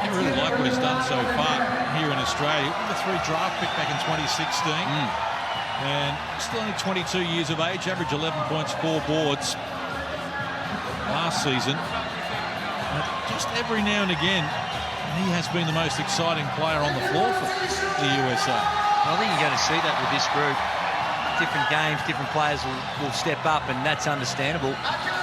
I really like what he's done so far here in Australia. The 3 draft pick back in 2016. And still only 22 years of age, average 11 points, 4 boards last season. But just every now and again, he has been the most exciting player on the floor for the USA. I think you're going to see that with this group. Different games, different players will step up, and that's understandable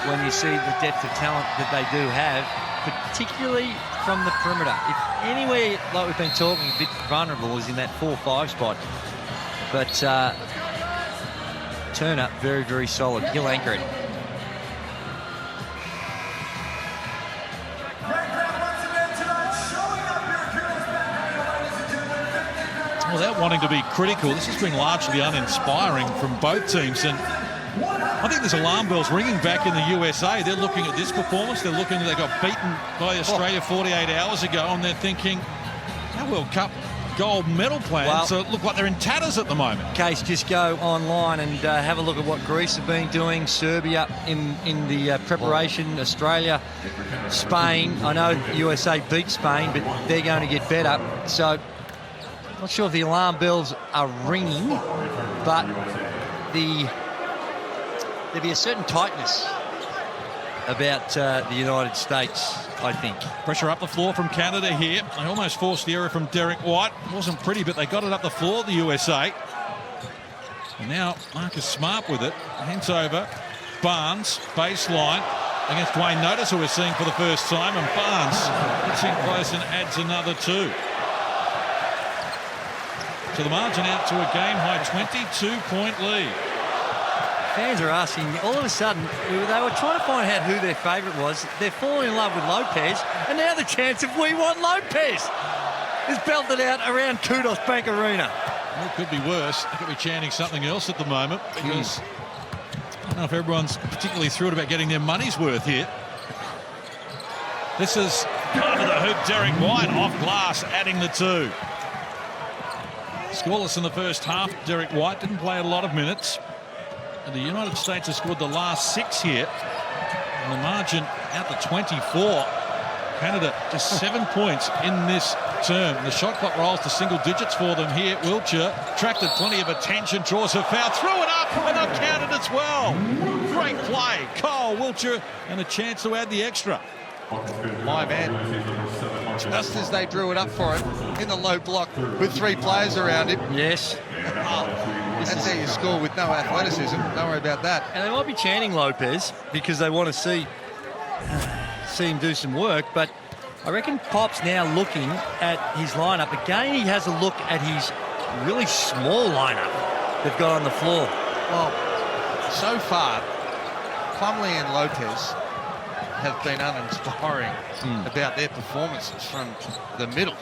when you see the depth of talent that they do have, particularly from the perimeter. If anywhere, like we've been talking, a bit vulnerable is in that 4-5 spot. But Turner, very, very solid. He'll anchor it. Without wanting to be critical, this has been largely uninspiring from both teams, and I think there's alarm bells ringing back in the USA. They're looking at this performance, they're looking, they got beaten by Australia 48 hours ago, and they're thinking, our World Cup gold medal plan, Well, so it look like they're in tatters at the moment. Case, just go online and have a look at what Greece have been doing, Serbia in the preparation, Australia, Spain. I know USA beat Spain, but they're going to get better. So, not sure if the alarm bells are ringing, but there'll be a certain tightness about the United States, I think. Pressure up the floor from Canada here. They almost forced the error from Derek White. It wasn't pretty, but they got it up the floor, the USA. And now Marcus Smart with it. Hands over. Barnes, baseline, against Dwayne Notice, who we're seeing for the first time. And Barnes gets in close and adds another 2. So the margin out to a game-high 22-point lead. Fans are asking, all of a sudden, they were trying to find out who their favourite was. They're falling in love with Lopez, and now the chance of We Want Lopez is belted out around Kudos Bank Arena. Well, it could be worse. They could be chanting something else at the moment, because I don't know if everyone's particularly thrilled about getting their money's worth here. This is under the hoop, Derek White off glass, adding the 2. Scoreless in the first half. Derek White didn't play a lot of minutes. And the United States has scored the last 6 here. And the margin out to 24. Canada just 7 points in this term. The shot clock rolls to single digits for them here. Wiltshire attracted plenty of attention, draws a foul, threw it up, and not counted as well. Great play. Cole, Wiltshire, and a chance to add the extra. My man, just as they drew it up for him in the low block with 3 players around him. Yes. That's how you score with no athleticism. Don't worry about that. And they might be chanting Lopez because they want to see him do some work, but I reckon Pop's now looking at his lineup. Again, he has a look at his really small lineup they've got on the floor. Well, so far, Plumlee and Lopez have been uninspiring about their performances from the middle.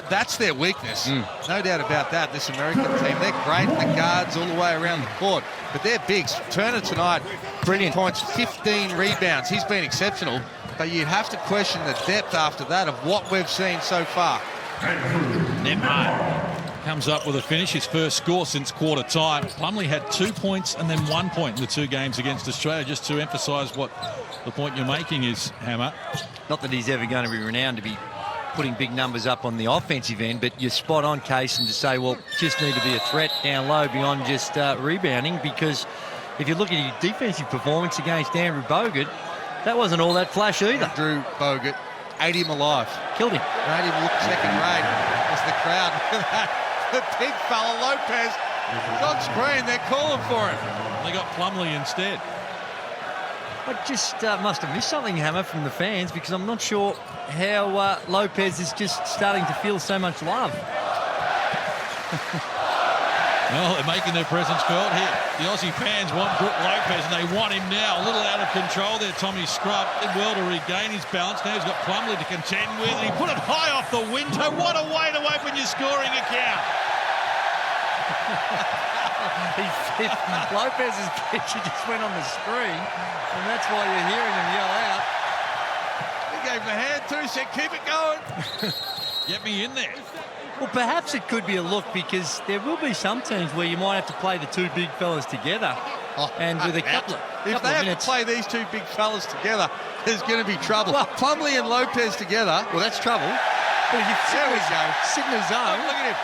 That's their weakness. No doubt about that. This American team, they're great. The guards all the way around the court. But they're bigs. Turner tonight, brilliant points, 15 rebounds. He's been exceptional. But you'd have to question the depth after that of what we've seen so far. Nemhard comes up with a finish, his first score since quarter time. Plumlee had 2 points and then 1 point in the 2 games against Australia, just to emphasise what the point you're making is, Hammer. Not that he's ever going to be renowned to be putting big numbers up on the offensive end, but you're spot on, Case, and to say, well, just need to be a threat down low beyond just rebounding, because if you look at your defensive performance against Andrew Bogut, that wasn't all that flash either. Andrew Bogut ate him alive. Killed him. Made him look second rate. As the crowd, look at that. The big fella, Lopez, is on screen. They're calling for him. They got Plumlee instead. I just must have missed something, Hammer, from the fans, because I'm not sure how Lopez is just starting to feel so much love. Well, they're making their presence felt here. The Aussie fans want Brook Lopez, and they want him now. A little out of control there, Tommy Scrubb. Did well to regain his balance. Now he's got Plumlee to contend with, and he put it high off the window. What a way to open your scoring account. Lopez's picture just went on the screen, and that's why you're hearing him yell out. He gave him a hand too, said keep it going. Get me in there. Well, perhaps it could be a look, because there will be some teams where you might have to play the 2 big fellas together. And with a couple if they of have minutes, to play these 2 big fellas together, there's going to be trouble. Well, Plumlee and Lopez together. well, that's trouble. But if you There we go. sit in the zone, Look at him.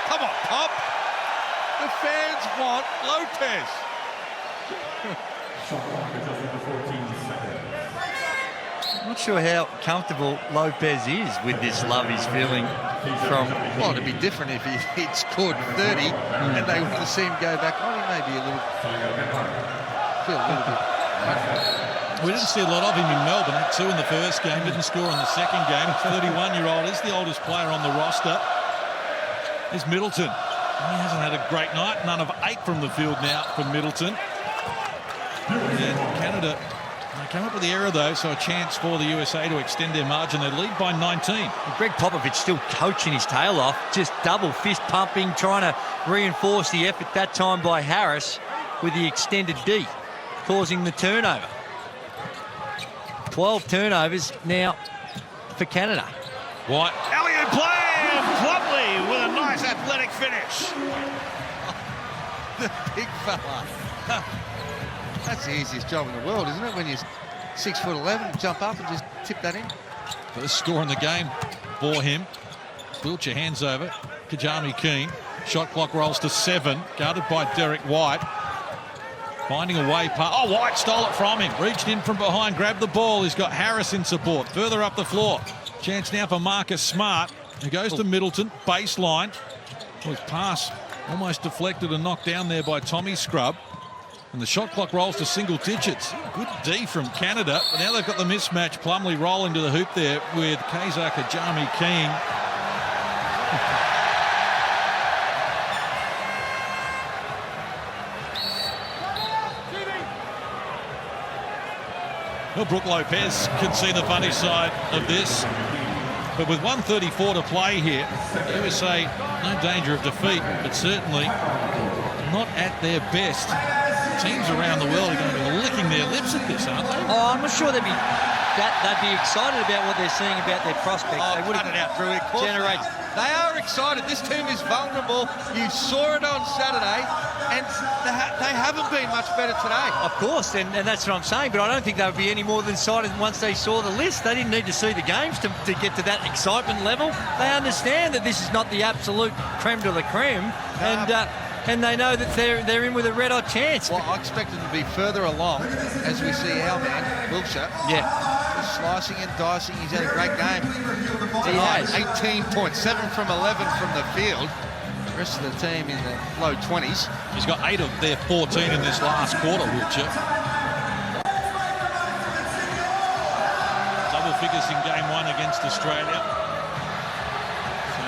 Come on, Pop. The fans want Lopez. I'm not sure how comfortable Lopez is with this love he's feeling from... Well, it'd be different if he'd scored 30 and they would have seen him go back. Oh, he may be a little... feel a little bit... We didn't see a lot of him in Melbourne. Had 2 in the first game, didn't score in the second game. 31-year-old is the oldest player on the roster. Is Middleton. He hasn't had a great night. None of 8 from the field now from Middleton. And Canada, they came up with the error though, so a chance for the USA to extend their margin. They lead by 19. Greg Popovich still coaching his tail off, just double fist pumping, trying to reinforce the effort that time by Harris with the extended D, causing the turnover. 12 turnovers now for Canada. White, alley-oop play, and Plumlee with a nice athletic finish. The big fella. That's the easiest job in the world, isn't it? When you're 6'11", jump up and just tip that in. First score in the game for him. Wiltshire hands over. Kajami Keane. Shot clock rolls to 7. Guarded by Derek White. Finding a way past. Oh, White stole it from him. Reached in from behind, grabbed the ball. He's got Harris in support. Further up the floor. Chance now for Marcus Smart. He goes to Middleton. Baseline. His pass almost deflected and knocked down there by Tommy Scrub. And the shot clock rolls to single digits. Good D from Canada. But now they've got the mismatch. Plumlee rolling to the hoop there with Kaiser Kajami King. Well, Brooke Lopez can see the funny side of this. But with 1:34 to play here, USA no danger of defeat, but certainly not at their best. Teams around the world are going to be licking their lips at this, aren't they? Oh, I'm not sure they'd be excited about what they're seeing about their prospects. Oh, they would cut it out, Drew. They are excited. This team is vulnerable. You saw it on Saturday, and they haven't been much better today. Of course, and that's what I'm saying, but I don't think they would be any more than excited once they saw the list. They didn't need to see the games to get to that excitement level. They understand that this is not the absolute creme de la creme, and they know that they're in with a red-hot chance. Well, I expect them to be further along as we see our man, Wiltshire. Yeah. Just slicing and dicing. He's had a great game. He has. 18 points, 7 from 11 from the field. The rest of the team in the low 20s. He's got 8 of their 14 in this last quarter, Wiltshire. Double figures in game 1 against Australia. So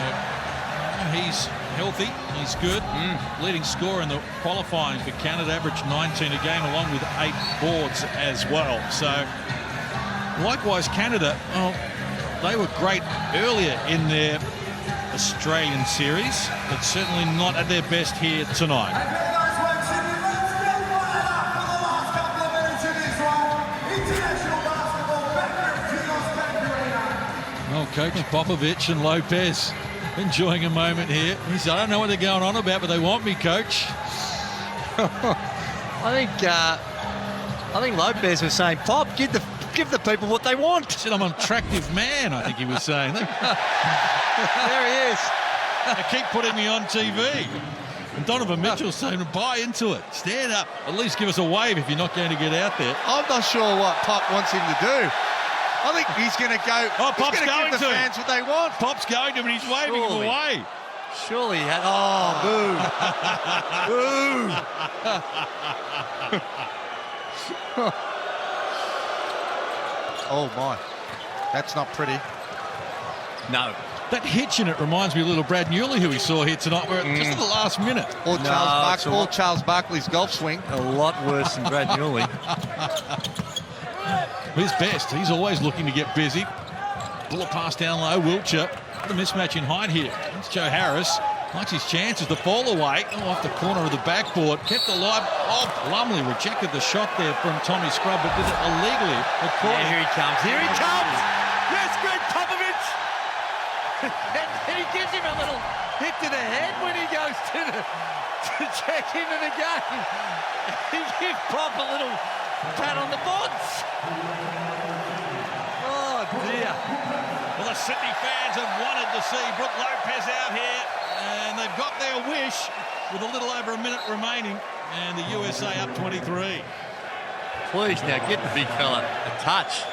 he's healthy, he's good. Leading scorer in the qualifying for Canada, averaged 19 a game, along with 8 boards as well. So likewise, Canada, well, they were great earlier in their Australian series, but certainly not at their best here tonight. Well, Coach Popovich and Lopez enjoying a moment here. He said, I don't know what they're going on about, but they want me, Coach. I think Lopez was saying, Pop, give the people what they want. He said, I'm an attractive man, I think he was saying. There he is. They keep putting me on TV. And Donovan Mitchell's saying, buy into it. Stand up. At least give us a wave if you're not going to get out there. I'm not sure what Pop wants him to do. I think he's going to go. Oh, Pop's going give the to fans what they want. Pop's going to him, and he's waving him away. Surely he had. Oh, boo. Oh, my. That's not pretty. No. That hitch in it reminds me of little Brad Newley, who we saw here tonight, where just at the last minute. Or Charles Barkley's golf swing. A lot worse than Brad Newley. His best. He's always looking to get busy. Bullet pass down low. Wiltshire. The mismatch in height here. It's Joe Harris. Likes his chances to fall away. Oh, off the corner of the backboard. Kept alive. Oh, Plumlee rejected the shot there from Tommy Scrub, but did it illegally. Yeah, here he comes. Here he comes. Yes, Greg Popovich. And he gives him a little hit to the head when he goes to check into the game. He gives Pop a little pat on the bods. Oh, dear. Well, the Sydney fans have wanted to see Brooke Lopez out here, and they've got their wish with a little over a minute remaining, and the USA up 23. Please, now get the big fella a touch.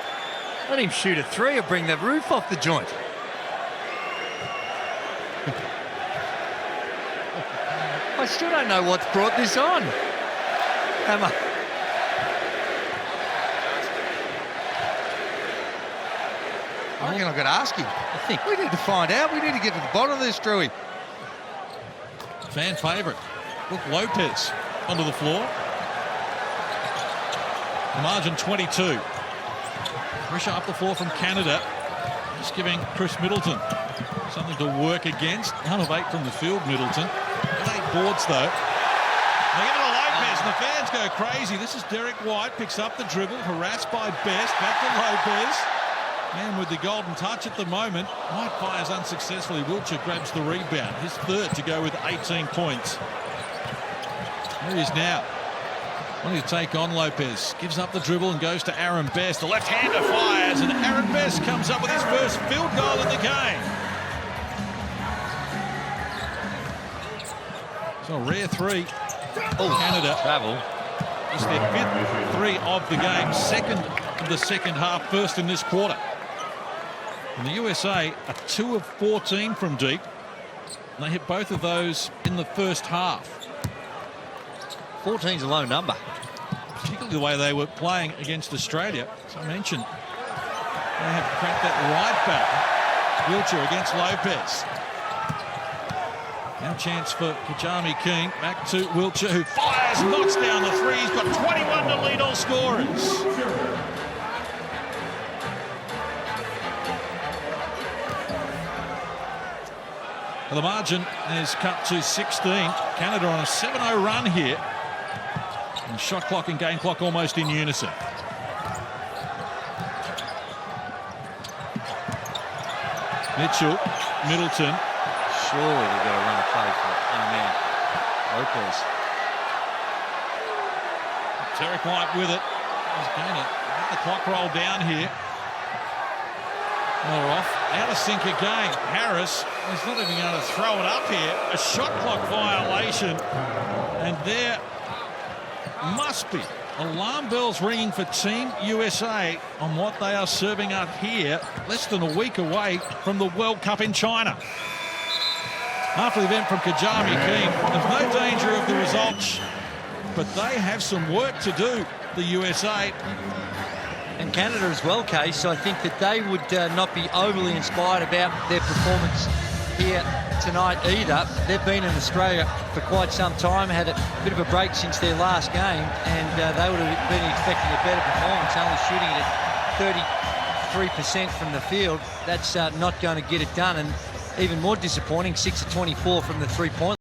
Let him shoot a 3 or bring the roof off the joint. I still don't know what's brought this on. I reckon I've got to ask him. I think We need to find out. We need to get to the bottom of this, Drewy. Fan favourite, Brooke Lopez onto the floor. Margin 22. Pressure up the floor from Canada. Just giving Chris Middleton something to work against. 1 of 8 from the field, Middleton. Got 8 boards, though. They give it to Lopez, and the fans go crazy. This is Derek White, picks up the dribble, harassed by Best. Back to Lopez. Man with the golden touch at the moment. White fires unsuccessfully. Wiltshire grabs the rebound. His third to go with 18 points. Here he is now. Wanting to take on Lopez. Gives up the dribble and goes to Aaron Best. The left-hander fires, and Aaron Best comes up with his first field goal in the game. So a rare three. Canada. Travel. It's their fifth three of the game. Second of the second half. First in this quarter. And the USA are 2 of 14 from deep. And they hit both of those in the first half. 14's a low number. Particularly the way they were playing against Australia. As I mentioned, they have cracked that right back. Wiltshire against Lopez. Now chance for Kajami King. Back to Wiltshire, who fires, knocks down the three. He's got 21 to lead all scorers. The margin is cut to 16. Canada on a 7-0 run here. And shot clock and game clock almost in unison. Mitchell, Middleton. Surely they've got to run a play for it. Oh, man. Lopez. Tarek White with it. He's going to let the clock roll down here. They're off. Out of sync again. Harris is not even going to throw it up here. A shot clock violation. And there must be alarm bells ringing for Team USA on what they are serving up here, less than a week away from the World Cup in China. After the event from Kajami King, there's no danger of the results, but they have some work to do, the USA. And Canada as well, Case. I think that they would not be overly inspired about their performance here tonight either. They've been in Australia for quite some time, had a bit of a break since their last game, and they would have been expecting a better performance, only shooting it at 33% from the field. That's not going to get it done, and even more disappointing, 6 of 24 from the three-point